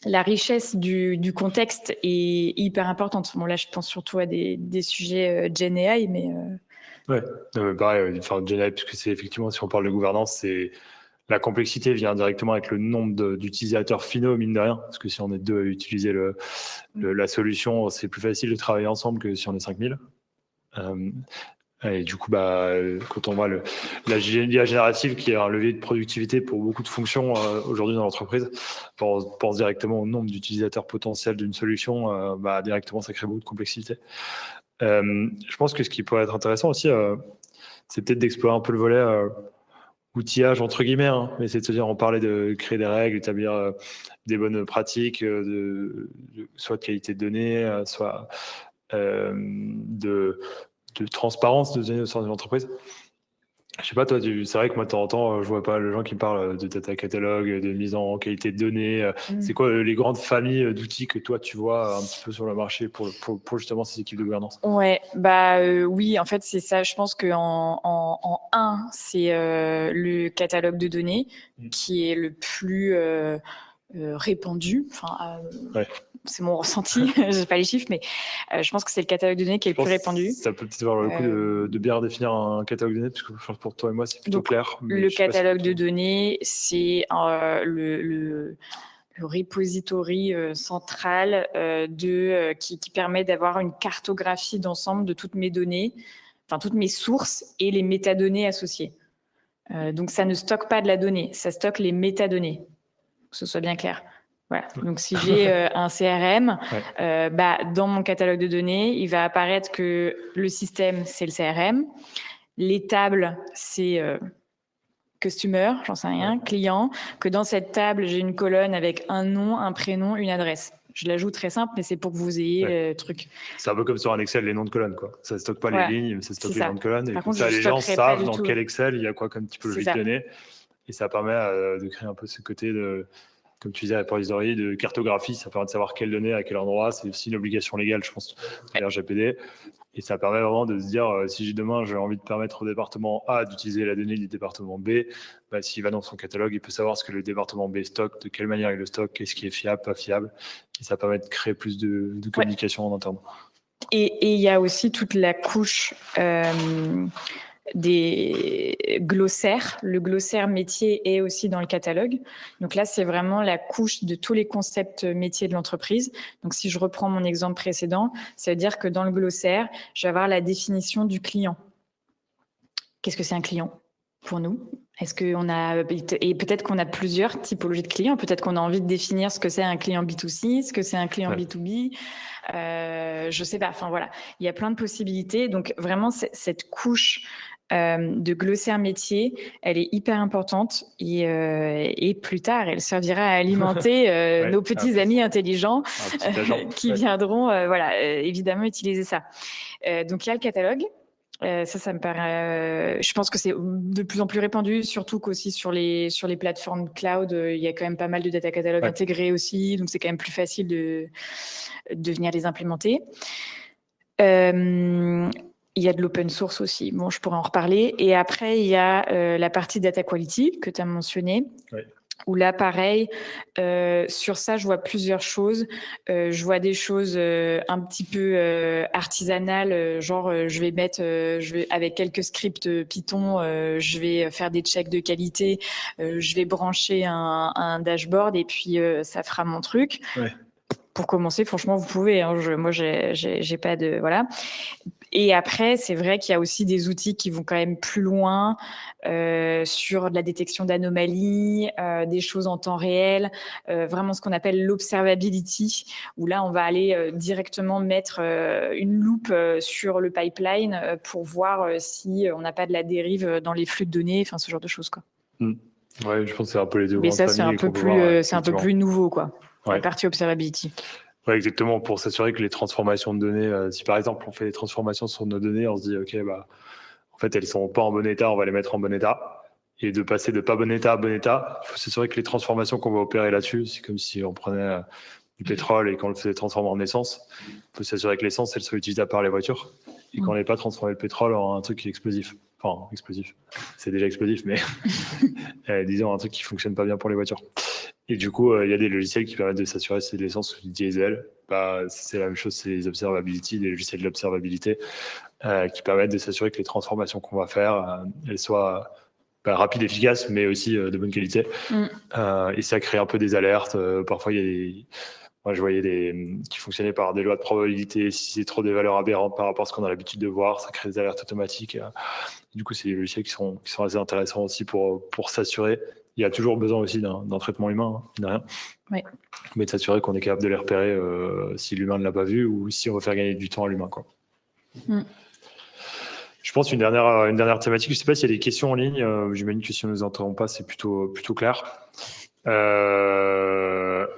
la richesse du contexte est hyper importante. Bon, là, je pense surtout à des sujets Gen AI, mais... Ouais, non, mais pareil, Gen AI, puisque c'est effectivement, si on parle de gouvernance, la complexité vient directement avec le nombre d'utilisateurs finaux, mine de rien, parce que si on est 2 à utiliser la solution, c'est plus facile de travailler ensemble que si on est 5000. Et du coup, quand on voit l'IA générative, qui est un levier de productivité pour beaucoup de fonctions aujourd'hui dans l'entreprise, on pense directement au nombre d'utilisateurs potentiels d'une solution, directement, ça crée beaucoup de complexité. Je pense que ce qui pourrait être intéressant aussi, c'est peut-être d'explorer un peu le volet outillage, entre guillemets, hein, mais c'est de se dire, on parlait de créer des règles, établir des bonnes pratiques, soit de qualité de données, soit de transparence de données au sein de l'entreprise. Je sais pas, toi, c'est vrai que moi, de temps en temps, je vois pas les gens qui parlent de data catalogue, de mise en qualité de données. C'est quoi les grandes familles d'outils que toi, tu vois un petit peu sur le marché pour justement ces équipes de gouvernance? Ouais, oui, en fait, c'est ça. Je pense qu'en un, c'est le catalogue de données qui est le plus répandu. Enfin, ouais. C'est mon ressenti, je n'ai pas les chiffres, mais je pense que c'est le catalogue de données qui est le plus répandu. Ça peut peut-être avoir le coup de bien définir un catalogue de données, parce que je pense pour toi et moi, c'est plutôt clair. Le catalogue de données, c'est le repository central qui permet d'avoir une cartographie d'ensemble de toutes mes données, enfin toutes mes sources et les métadonnées associées. Donc ça ne stocke pas de la donnée, ça stocke les métadonnées, que ce soit bien clair. Voilà. Donc, si j'ai un CRM, dans mon catalogue de données, il va apparaître que le système, c'est le CRM. Les tables, c'est customer, j'en sais rien, client. Que dans cette table, j'ai une colonne avec un nom, un prénom, une adresse. Je l'ajoute très simple, mais c'est pour que vous ayez le truc. C'est un peu comme sur un Excel, les noms de colonnes, quoi. Ça ne stocke pas les lignes, mais ça stocke les noms de colonnes. Et par comme contre, ça, les gens savent dans quel Excel il y a quoi comme typologie de données. Et ça permet de créer un peu ce côté de... Comme tu disais, la repository de cartographie, ça permet de savoir quelles données, à quel endroit. C'est aussi une obligation légale, je pense, à l'RGPD. Et ça permet vraiment de se dire, si demain j'ai envie de permettre au département A d'utiliser la donnée du département B, s'il va dans son catalogue, il peut savoir ce que le département B stocke, de quelle manière il le stocke, qu'est-ce qui est fiable, pas fiable. Et ça permet de créer plus de communication en interne. Et il y a aussi toute la couche... des glossaires. Le glossaire métier est aussi dans le catalogue. Donc là, c'est vraiment la couche de tous les concepts métiers de l'entreprise. Donc si je reprends mon exemple précédent, ça veut dire que dans le glossaire, je vais avoir la définition du client. Qu'est-ce que c'est un client pour nous? Est-ce qu'on a, et peut-être qu'on a plusieurs typologies de clients, peut-être qu'on a envie de définir ce que c'est un client B2C, ce que c'est un client B2B, je sais pas, enfin voilà, il y a plein de possibilités. Donc vraiment, cette couche de glossaire métier, elle est hyper importante et plus tard, elle servira à alimenter nos petits amis intelligents qui viendront évidemment utiliser ça. Donc il y a le catalogue. Ça me paraît. Je pense que c'est de plus en plus répandu, surtout qu'aussi sur les plateformes cloud, il y a quand même pas mal de data catalogue intégrés aussi, donc c'est quand même plus facile de venir les implémenter. Il y a de l'open source aussi. Bon, je pourrais en reparler. Et après, il y a la partie data quality que tu as mentionné. Oui. Où là, pareil, sur ça, je vois plusieurs choses. Je vois des choses un petit peu artisanales, genre je vais avec quelques scripts Python, je vais faire des checks de qualité, je vais brancher un dashboard et puis ça fera mon truc. Ouais. Pour commencer, franchement, vous pouvez. Hein, moi, j'ai pas de... Voilà. Et après, c'est vrai qu'il y a aussi des outils qui vont quand même plus loin sur de la détection d'anomalies, des choses en temps réel, vraiment ce qu'on appelle l'observability, où là, on va aller directement mettre une loupe sur le pipeline pour voir si on n'a pas de la dérive dans les flux de données, enfin ce genre de choses, quoi. Ouais, je pense que c'est un peu les deux. Mais ça, c'est un peu plus nouveau, quoi. La partie observability. Oui, exactement, pour s'assurer que les transformations de données, si par exemple on fait des transformations sur nos données, on se dit ok, en fait elles sont pas en bon état, on va les mettre en bon état, et de passer de pas bon état à bon état, il faut s'assurer que les transformations qu'on va opérer là-dessus, c'est comme si on prenait du pétrole et qu'on le faisait transformer en essence, il faut s'assurer que l'essence elle soit utilisable par les voitures, et qu'on n'ait pas transformé le pétrole en un truc qui est explosif. Enfin, explosif, c'est déjà explosif, mais disons un truc qui fonctionne pas bien pour les voitures. Et du coup, il y a des logiciels qui permettent de s'assurer si l'essence ou du diesel. C'est la même chose, c'est les observability, des logiciels d'observabilité qui permettent de s'assurer que les transformations qu'on va faire, elles soient rapides, efficaces, mais aussi de bonne qualité. Et ça crée un peu des alertes. Parfois, il y a moi, je voyais qui fonctionnaient par des lois de probabilité. Si c'est trop des valeurs aberrantes par rapport à ce qu'on a l'habitude de voir, ça crée des alertes automatiques. Du coup, c'est des logiciels qui sont assez intéressants aussi pour s'assurer. Il y a toujours besoin aussi d'un traitement humain, de rien. Oui. Mais de s'assurer qu'on est capable de les repérer si l'humain ne l'a pas vu ou si on veut faire gagner du temps à l'humain, quoi. Je pense une dernière thématique. Je ne sais pas s'il y a des questions en ligne. J'imagine que si on ne nous interrompt pas, c'est plutôt clair. La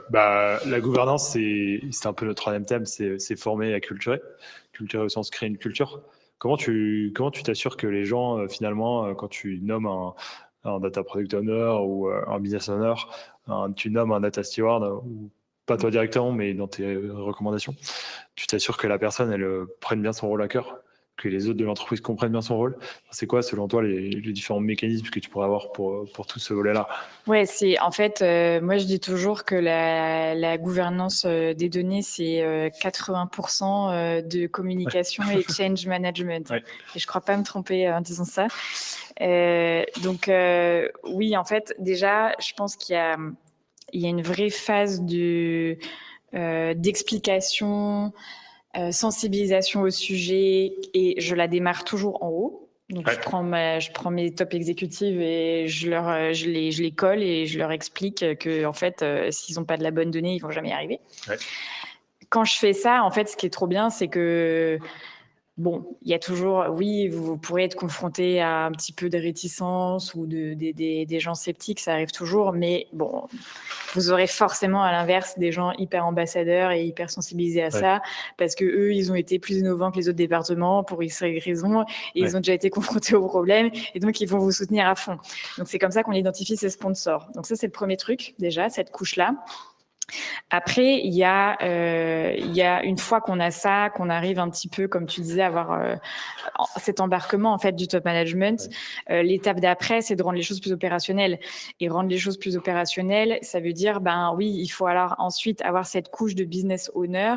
gouvernance, c'est un peu notre troisième thème, c'est former et acculturer. Culturer au sens créer une culture. Comment tu t'assures que les gens, finalement, quand tu nommes un data product owner ou un business owner, tu nommes un data steward, ou pas toi directement, mais dans tes recommandations, tu t'assures que la personne, elle prenne bien son rôle à cœur, que les autres de l'entreprise comprennent bien son rôle. C'est quoi, selon toi, les différents mécanismes que tu pourrais avoir pour tout ce volet-là? Ouais, c'est en fait, moi je dis toujours que la gouvernance des données, c'est 80% de communication et change management. Ouais. Et je crois pas me tromper en disant ça. Donc oui, en fait, déjà, je pense qu'il y a une vraie phase d'explication, sensibilisation au sujet, et je la démarre toujours en haut. Donc je prends mes top exécutives et je les colle et je leur explique que en fait s'ils n'ont pas de la bonne donnée, ils vont jamais y arriver. Ouais. Quand je fais ça, en fait, ce qui est trop bien, c'est que bon, il y a toujours, oui, vous pourrez être confronté à un petit peu de réticence ou des gens sceptiques, ça arrive toujours, mais bon, vous aurez forcément à l'inverse des gens hyper ambassadeurs et hyper sensibilisés à ça, parce que eux, ils ont été plus innovants que les autres départements pour X raisons, et ils ont déjà été confrontés au problème, et donc ils vont vous soutenir à fond. Donc c'est comme ça qu'on identifie ses sponsors. Donc ça, c'est le premier truc, déjà, cette couche-là. Après, il y a une fois qu'on a ça, qu'on arrive un petit peu, comme tu disais, à avoir cet embarquement en fait du top management. L'étape d'après, c'est de rendre les choses plus opérationnelles. Et rendre les choses plus opérationnelles, ça veut dire, oui, il faut alors ensuite avoir cette couche de business owner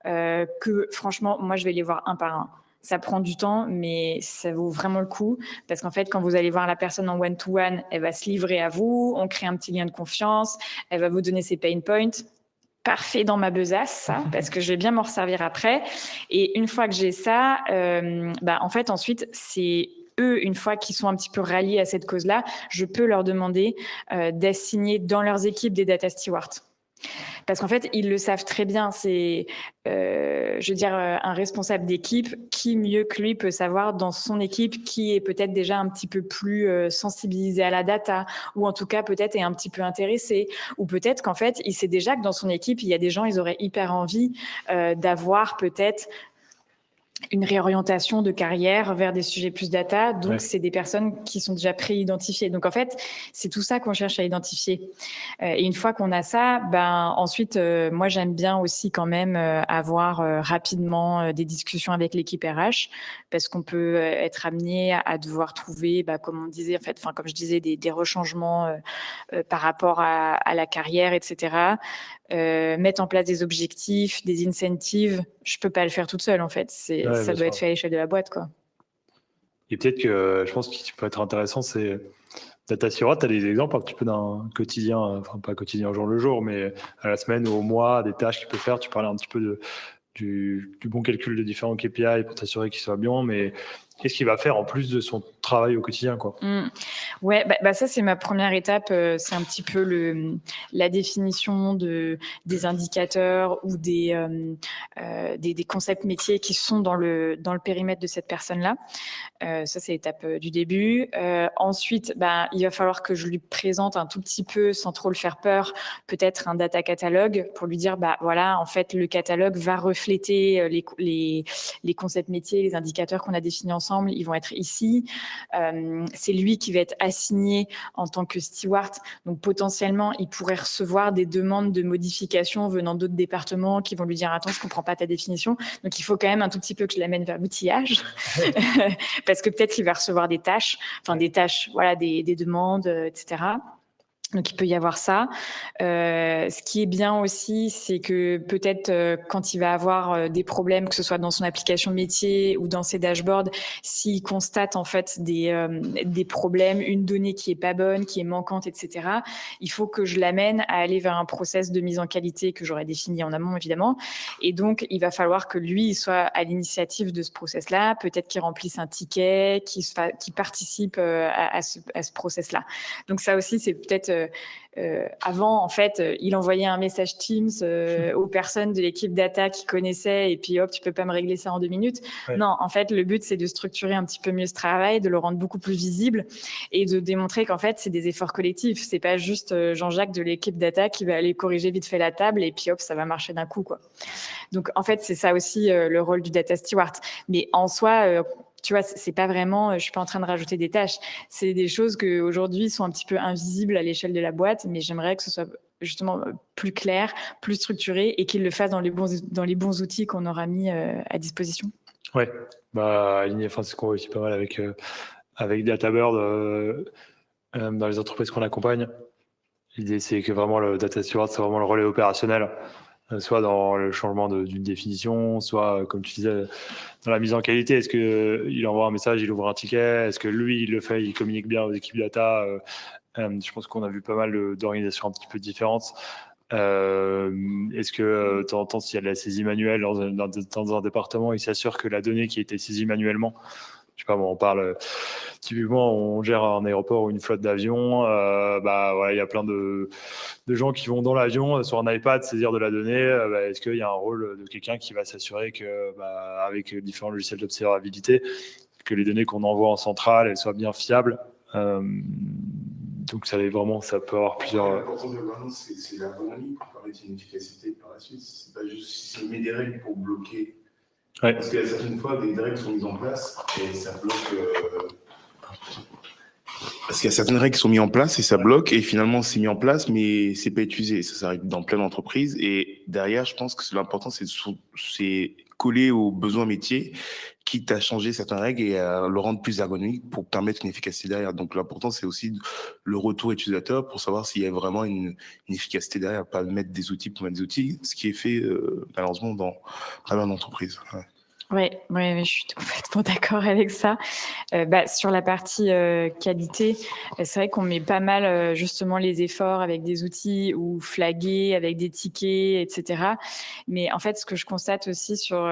que, franchement, moi, je vais les voir un par un. Ça prend du temps, mais ça vaut vraiment le coup. Parce qu'en fait, quand vous allez voir la personne en one-to-one, elle va se livrer à vous, on crée un petit lien de confiance, elle va vous donner ses pain points. Parfait dans ma besace, ça, parce que je vais bien m'en resservir après. Et une fois que j'ai ça, en fait, ensuite, c'est eux, une fois qu'ils sont un petit peu ralliés à cette cause-là, je peux leur demander d'assigner dans leurs équipes des data stewards. Parce qu'en fait, ils le savent très bien. C'est, je veux dire, un responsable d'équipe, qui mieux que lui peut savoir dans son équipe qui est peut-être déjà un petit peu plus sensibilisé à la data, ou en tout cas peut-être est un petit peu intéressé, ou peut-être qu'en fait, il sait déjà que dans son équipe, il y a des gens, ils auraient hyper envie d'avoir peut-être une réorientation de carrière vers des sujets plus data. Donc, c'est des personnes qui sont déjà pré-identifiées. Donc, en fait, c'est tout ça qu'on cherche à identifier. Et une fois qu'on a ça, ensuite, moi, j'aime bien aussi quand même avoir rapidement des discussions avec l'équipe RH, parce qu'on peut être amené à devoir trouver, comme on disait, en fait, comme je disais, des rechangements par rapport à la carrière, etc. Mettre en place des objectifs, des incentives, je peux pas le faire toute seule en fait. Ça doit être fait à l'échelle de la boîte, quoi. Et peut-être que je pense que ce qui peut être intéressant, c'est Data Steward, tu as des exemples un petit peu d'un quotidien, enfin pas quotidien au jour le jour, mais à la semaine ou au mois, des tâches qu'il peut faire. Tu parlais un petit peu du bon calcul de différents KPI pour t'assurer qu'ils soient bien, mais qu'est-ce qu'il va faire en plus de son travail au quotidien, quoi? Ouais, ça c'est ma première étape. C'est un petit peu la définition des indicateurs ou des concepts métiers qui sont dans le périmètre de cette personne-là. Ça c'est l'étape du début. Ensuite, il va falloir que je lui présente un tout petit peu, sans trop le faire peur, peut-être un data catalogue pour lui dire, voilà, en fait, le catalogue va refléter les concepts métiers, les indicateurs qu'on a définis ensemble, ils vont être ici. C'est lui qui va être assigné en tant que steward. Donc, potentiellement, il pourrait recevoir des demandes de modification venant d'autres départements qui vont lui dire « Attends, je ne comprends pas ta définition. » Donc, il faut quand même un tout petit peu que je l'amène vers l'outillage parce que peut-être qu'il va recevoir des tâches, voilà, des demandes, etc. Donc, il peut y avoir ça. Ce qui est bien aussi, c'est que peut-être quand il va avoir des problèmes, que ce soit dans son application métier ou dans ses dashboards, s'il constate en fait des problèmes, une donnée qui est pas bonne, qui est manquante, etc., il faut que je l'amène à aller vers un process de mise en qualité que j'aurais défini en amont, évidemment. Et donc, il va falloir que lui, il soit à l'initiative de ce process-là, peut-être qu'il remplisse un ticket, qu'il participe à ce process-là. Donc, ça aussi, c'est peut-être... avant, en fait, il envoyait un message Teams aux personnes de l'équipe data qui connaissaient et puis hop, tu peux pas me régler ça en 2 minutes. Ouais. Non, en fait, le but, c'est de structurer un petit peu mieux ce travail, de le rendre beaucoup plus visible et de démontrer qu'en fait, c'est des efforts collectifs. C'est pas juste Jean-Jacques de l'équipe data qui va aller corriger vite fait la table et puis hop, ça va marcher d'un coup, quoi. Donc, en fait, c'est ça aussi le rôle du data steward. Mais en soi, tu vois, c'est pas vraiment, je suis pas en train de rajouter des tâches. C'est des choses qui aujourd'hui sont un petit peu invisibles à l'échelle de la boîte, mais j'aimerais que ce soit justement plus clair, plus structuré et qu'il le fasse dans les bons outils qu'on aura mis à disposition. Ouais, aligné, c'est ce qu'on réussit pas mal avec DataBird dans les entreprises qu'on accompagne. L'idée, c'est que vraiment le data steward, c'est vraiment le relais opérationnel, soit dans le changement d'une définition, soit, comme tu disais, dans la mise en qualité. Est-ce qu'il envoie un message, il ouvre un ticket? Est-ce que lui, il le fait, il communique bien aux équipes data? Je pense qu'on a vu pas mal d'organisations un petit peu différentes. Est-ce que de temps en temps, s'il y a de la saisie manuelle dans un département, il s'assure que la donnée qui a été saisie manuellement, je sais pas, on parle typiquement, on gère un aéroport ou une flotte d'avions, voilà, il y a plein de gens qui vont dans l'avion sur un iPad saisir de la donnée. Est-ce qu'il y a un rôle de quelqu'un qui va s'assurer que, avec différents logiciels d'observabilité, que les données qu'on envoie en centrale, elles soient bien fiables? Donc ça peut avoir plusieurs. L'important de l'annonce, c'est l'ergonomie pour permettre une efficacité par la suite. C'est pas juste si on met des règles pour bloquer. Ouais. Parce qu'il y a certaines fois des règles sont mises en place et ça bloque. Parce qu'il y a certaines règles qui sont mises en place et ça bloque, et finalement c'est mis en place mais c'est pas utilisé. Ça arrive dans plein d'entreprises, et derrière je pense que l'important c'est coller aux besoins métiers, quitte à changer certaines règles et à le rendre plus ergonomique pour permettre une efficacité derrière. Donc l'important c'est aussi le retour utilisateur pour savoir s'il y a vraiment une efficacité derrière, pas mettre des outils pour mettre des outils, ce qui est fait malheureusement dans pas mal d'entreprises. Oui, je suis complètement d'accord avec ça. Sur la partie qualité, c'est vrai qu'on met pas mal justement les efforts avec des outils ou flaguer avec des tickets, etc. Mais en fait, ce que je constate aussi sur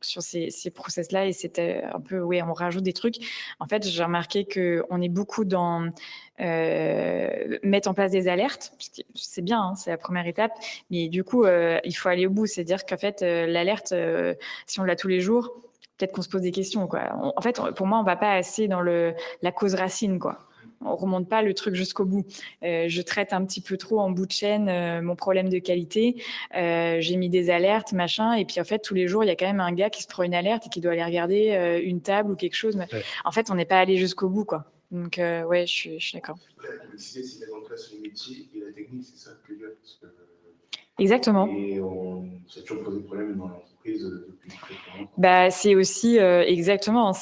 ces process-là, et c'était un peu, on rajoute des trucs. En fait, j'ai remarqué qu'on est beaucoup dans mettre en place des alertes, parce que c'est bien, hein, c'est la première étape, mais du coup, il faut aller au bout. C'est-à-dire qu'en fait, l'alerte, si on l'a tous les jours, peut-être qu'on se pose des questions, quoi. En fait, pour moi, on va pas assez dans la cause racine, quoi. On remonte pas le truc jusqu'au bout. Je traite un petit peu trop en bout de chaîne mon problème de qualité. J'ai mis des alertes, machin, et puis en fait, tous les jours, il y a quand même un gars qui se prend une alerte et qui doit aller regarder une table ou quelque chose. Ouais. En fait, on n'est pas allé jusqu'au bout, quoi. Donc, je suis d'accord. La complexité, c'est mettre en place le métier et la technique, c'est ça le plus dur. Exactement. Et ça a toujours posé problème dans l'entreprise depuis très longtemps. C'est aussi exactement.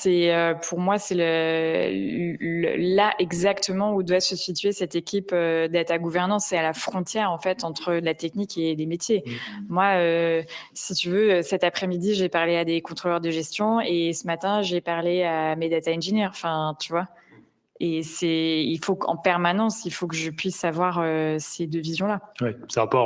Pour moi, c'est là exactement où doit se situer cette équipe data gouvernance. C'est à la frontière en fait entre la technique et les métiers. Moi, si tu veux, cet après-midi, j'ai parlé à des contrôleurs de gestion et ce matin, j'ai parlé à mes data engineers. Enfin, tu vois. Et il faut qu'en permanence, il faut que je puisse avoir ces deux visions-là. Oui, c'est un peu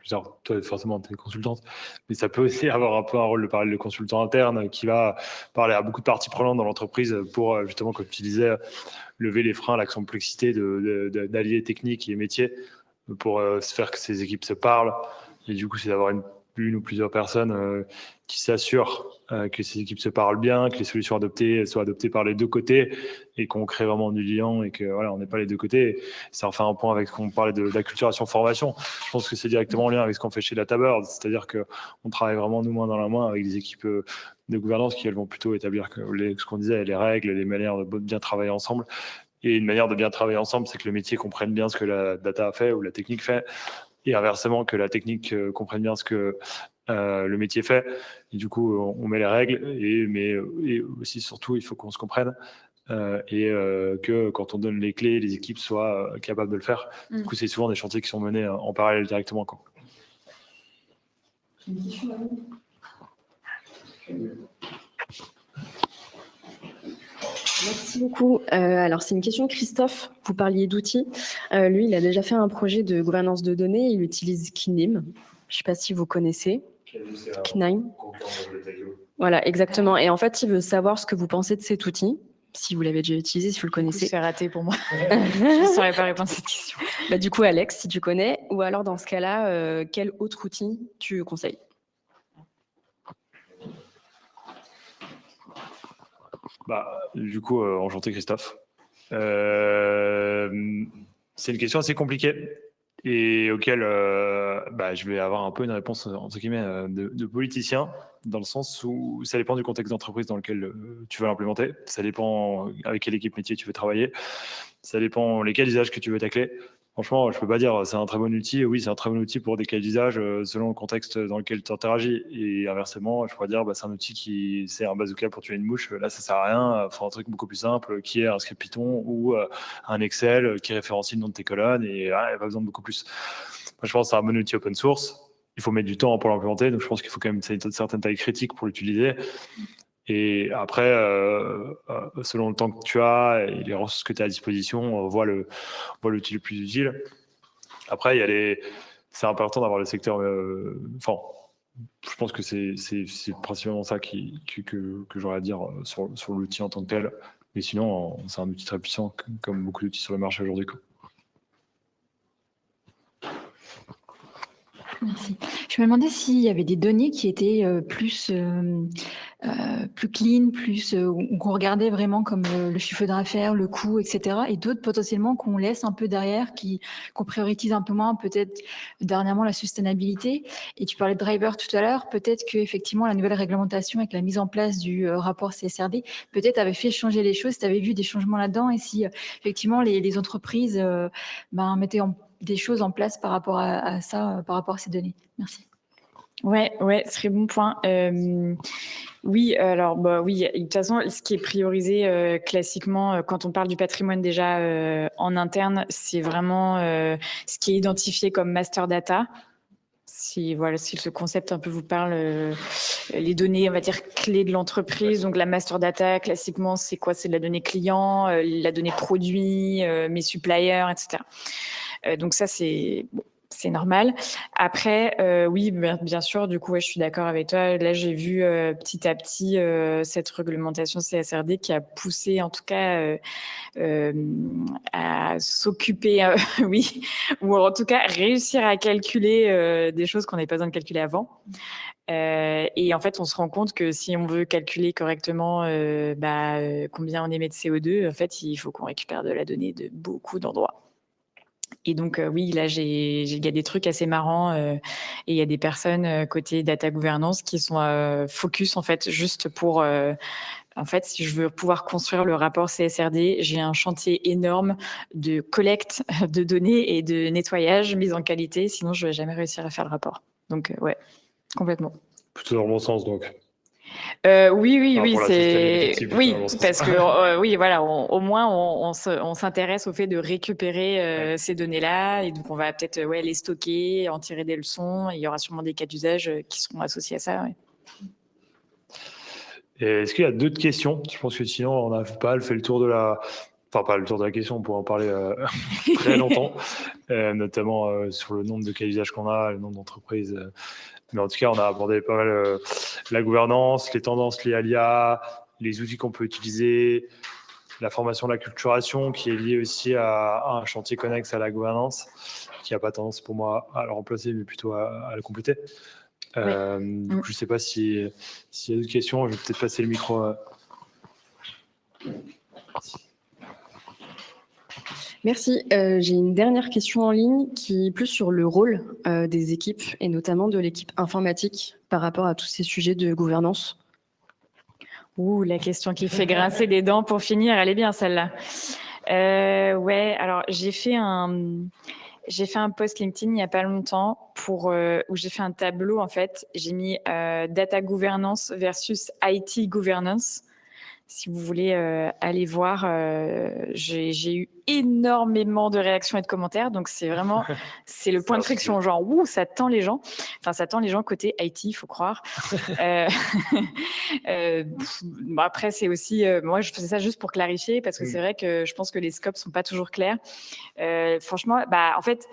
toi, forcément, tu es consultante, mais ça peut aussi avoir un peu un rôle de parler de consultant interne qui va parler à beaucoup de parties prenantes dans l'entreprise pour, justement, comme tu disais, lever les freins à la complexité d'allier technique et métier pour se faire que ces équipes se parlent. Et du coup, c'est d'avoir une ou plusieurs personnes qui s'assurent que ces équipes se parlent bien, que les solutions adoptées soient adoptées par les deux côtés et qu'on crée vraiment du lien et que voilà, on n'est pas les deux côtés. Ça en fait un point avec ce qu'on parlait de l'acculturation formation. Je pense que c'est directement en lien avec ce qu'on fait chez DataBird, c'est-à-dire qu'on travaille vraiment nous main dans la main avec des équipes de gouvernance qui elles vont plutôt établir ce qu'on disait, les règles, les manières de bien travailler ensemble. Et une manière de bien travailler ensemble, c'est que le métier comprenne bien ce que la data fait ou la technique fait. Et inversement, que la technique comprenne bien ce que le métier fait. Et du coup, on met les règles, mais aussi, surtout, il faut qu'on se comprenne. et que quand on donne les clés, les équipes soient capables de le faire. Du coup, c'est souvent des chantiers qui sont menés en parallèle directement, quoi. Une question, Merci beaucoup. Alors, c'est une question de Christophe. Vous parliez d'outils. Lui, il a déjà fait un projet de gouvernance de données. Il utilise Knim. Je ne sais pas si vous connaissez. Knim. Voilà, exactement. Et en fait, il veut savoir ce que vous pensez de cet outil, si vous l'avez déjà utilisé, si vous le connaissez. C'est raté pour moi. Je ne saurais pas répondre à cette question. Bah, du coup, Alex, si tu connais, ou alors dans ce cas-là, quel autre outil tu conseilles? Du coup, enchanté Christophe. C'est une question assez compliquée et auquel je vais avoir un peu une réponse entre guillemets de politicien, dans le sens où ça dépend du contexte d'entreprise dans lequel tu veux l'implémenter, ça dépend avec quelle équipe métier tu veux travailler, ça dépend lesquels usages que tu veux tacler. Franchement, je peux pas dire c'est un très bon outil. Oui, c'est un très bon outil pour des cas d'usage selon le contexte dans lequel tu interagis. Et inversement, je pourrais dire c'est un outil qui sert un bazooka pour tuer une mouche. Là, ça sert à rien. Il faut un truc beaucoup plus simple qui est un script Python ou un Excel qui référencie le nom de tes colonnes. Et il n'y a pas besoin de beaucoup plus. Moi, je pense que c'est un bon outil open source. Il faut mettre du temps pour l'implémenter. Donc, je pense qu'il faut quand même une certaine taille critique pour l'utiliser. Et après, selon le temps que tu as et les ressources que tu as à disposition, voit l'outil le plus utile. Après, c'est important d'avoir le secteur. Je pense que c'est principalement ça que j'aurais à dire sur l'outil en tant que tel. Mais sinon, c'est un outil très puissant, comme beaucoup d'outils sur le marché aujourd'hui. Merci. Je me demandais s'il y avait des données qui étaient plus clean, qu'on regardait vraiment comme le chiffre d'affaires, le coût, etc. Et d'autres potentiellement qu'on laisse un peu derrière, qu'on priorise un peu moins, peut-être dernièrement la sustainabilité. Et tu parlais de driver tout à l'heure, peut-être qu'effectivement la nouvelle réglementation avec la mise en place du rapport CSRD, peut-être avait fait changer les choses, si tu avais vu des changements là-dedans et si effectivement les entreprises mettaient des choses en place par rapport à ça, par rapport à ces données. Merci. Ouais, très bon point. Oui, alors oui, de toute façon, ce qui est priorisé classiquement quand on parle du patrimoine déjà en interne, c'est vraiment ce qui est identifié comme master data. Si ce concept un peu vous parle, les données, on va dire, clés de l'entreprise. Donc, la master data, classiquement, c'est quoi? C'est de la donnée client, la donnée produit, mes suppliers, etc. Donc, ça, c'est normal. Après, oui, bien sûr, du coup, je suis d'accord avec toi. Là, j'ai vu petit à petit cette réglementation CSRD qui a poussé, en tout cas, à s'occuper, oui, ou en tout cas réussir à calculer des choses qu'on n'avait pas besoin de calculer avant. Et en fait, on se rend compte que si on veut calculer correctement combien on émet de CO2, en fait, il faut qu'on récupère de la donnée de beaucoup d'endroits. Et donc, oui, là, il y a des trucs assez marrants et il y a des personnes côté data gouvernance qui sont focus, en fait, juste pour... en fait, si je veux pouvoir construire le rapport CSRD, j'ai un chantier énorme de collecte de données et de nettoyage, mise en qualité. Sinon, je ne vais jamais réussir à faire le rapport. Donc, ouais, complètement. Plutôt dans le bon sens, donc. Oui, c'est parce que oui, voilà, au moins on s'intéresse au fait de récupérer ces données-là et donc on va peut-être les stocker, en tirer des leçons. Et il y aura sûrement des cas d'usage qui seront associés à ça. Ouais. Est-ce qu'il y a d'autres questions? Je pense que sinon on n'a pas fait le tour de la. Enfin, pas le tour de la question, on pourrait en parler très longtemps, notamment sur le nombre de cas d'usage qu'on a, le nombre d'entreprises. Mais en tout cas, on a abordé pas mal la gouvernance, les tendances liées à l'IA, les outils qu'on peut utiliser, la formation de la culturation qui est liée aussi à un chantier connexe à la gouvernance, qui n'a pas tendance pour moi à le remplacer, mais plutôt à le compléter. Du coup, je ne sais pas s'il y a d'autres questions. Je vais peut-être passer le micro. Merci. J'ai une dernière question en ligne qui est plus sur le rôle des équipes et notamment de l'équipe informatique par rapport à tous ces sujets de gouvernance. Ouh, la question qui fait grincer des dents pour finir, elle est bien celle-là. Alors j'ai fait un post LinkedIn il n'y a pas longtemps où j'ai fait un tableau en fait. J'ai mis data governance versus IT governance. Si vous voulez aller voir, j'ai eu énormément de réactions et de commentaires. Donc, c'est vraiment, c'est le point de friction. Genre, ça tend les gens. Enfin, ça tend les gens côté IT, il faut croire. Bon, après, c'est aussi, moi, je faisais ça juste pour clarifier parce que c'est vrai que je pense que les scopes sont pas toujours clairs. Franchement, en fait,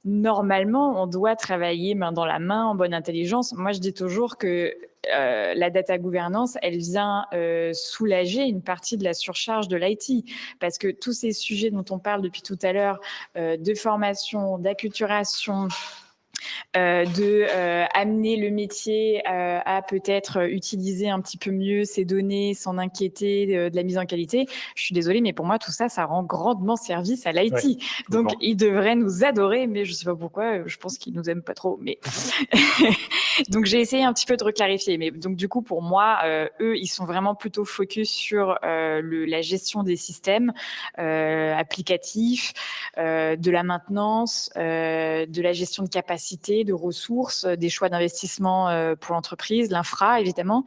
normalement, on doit travailler main dans la main, en bonne intelligence. Moi, je dis toujours que la data gouvernance, elle vient soulager une partie de la surcharge de l'IT. Parce que tous ces sujets dont on parle depuis tout à l'heure, de formation, d'acculturation, amener le métier à peut-être utiliser un petit peu mieux ces données, s'en inquiéter de la mise en qualité. Je suis désolée, mais pour moi, tout ça, ça rend grandement service à l'IT. Ouais, donc, ils devraient nous adorer, mais je ne sais pas pourquoi. Je pense qu'ils nous aiment pas trop. Mais donc, j'ai essayé un petit peu de reclarifier. Mais donc, du coup, pour moi, eux, ils sont vraiment plutôt focus sur la gestion des systèmes applicatifs, de la maintenance, de la gestion de capacité, de ressources, des choix d'investissement pour l'entreprise, l'infra, évidemment.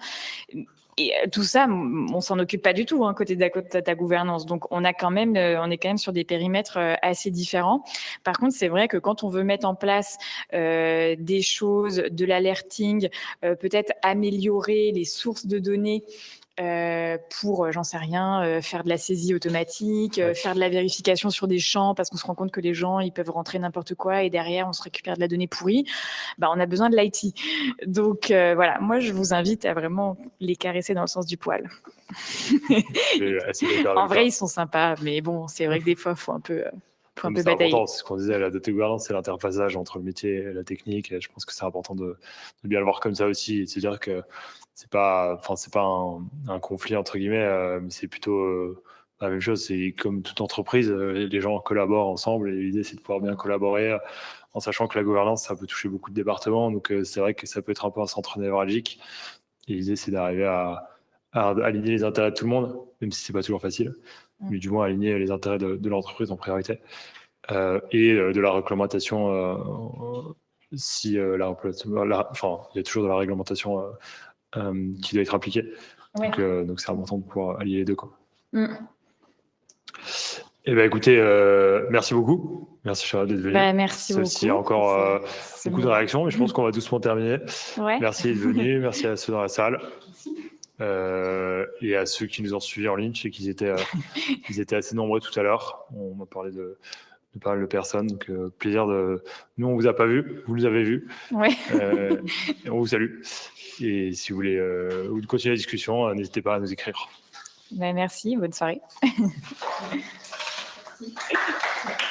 Et tout ça, on s'en occupe pas du tout côté data gouvernance. Donc, on est quand même sur des périmètres assez différents. Par contre, c'est vrai que quand on veut mettre en place des choses, de l'alerting, peut-être améliorer les sources de données pour, j'en sais rien, faire de la saisie automatique, faire de la vérification sur des champs parce qu'on se rend compte que les gens, ils peuvent rentrer n'importe quoi et derrière, on se récupère de la donnée pourrie. On a besoin de l'IT. Donc, voilà, moi, je vous invite à vraiment les caresser dans le sens du poil. En vrai, ils sont sympas, mais bon, c'est vrai que des fois, il faut un peu... C'est important, c'est ce qu'on disait, la data gouvernance, c'est l'interfaçage entre le métier et la technique. Et je pense que c'est important de bien le voir comme ça aussi, et de se dire que c'est pas un conflit entre guillemets, mais c'est plutôt la même chose. C'est comme toute entreprise, les gens collaborent ensemble et l'idée c'est de pouvoir bien collaborer en sachant que la gouvernance ça peut toucher beaucoup de départements. Donc c'est vrai que ça peut être un peu un centre névralgique. Et l'idée c'est d'arriver à aligner les intérêts de tout le monde, même si c'est pas toujours facile, mais du moins aligner les intérêts de l'entreprise en priorité et de la réglementation. Si il y a toujours de la réglementation qui doit être appliquée. Ouais. Donc c'est important de pouvoir allier les deux. Eh bien, écoutez, merci beaucoup. Merci Charlotte d'être venue. Merci beaucoup. Il y a encore beaucoup de réactions, mais je pense qu'on va doucement terminer. Ouais. Merci d'être venu. Merci à ceux dans la salle. Et à ceux qui nous ont suivis en ligne. Je sais qu'ils étaient assez nombreux tout à l'heure. On m'a parlé de pas mal de personnes. Donc, plaisir de... Nous, on ne vous a pas vu. Vous nous avez vus. Ouais. On vous salue. Et si vous voulez continuer la discussion, n'hésitez pas à nous écrire. Merci. Bonne soirée. Merci.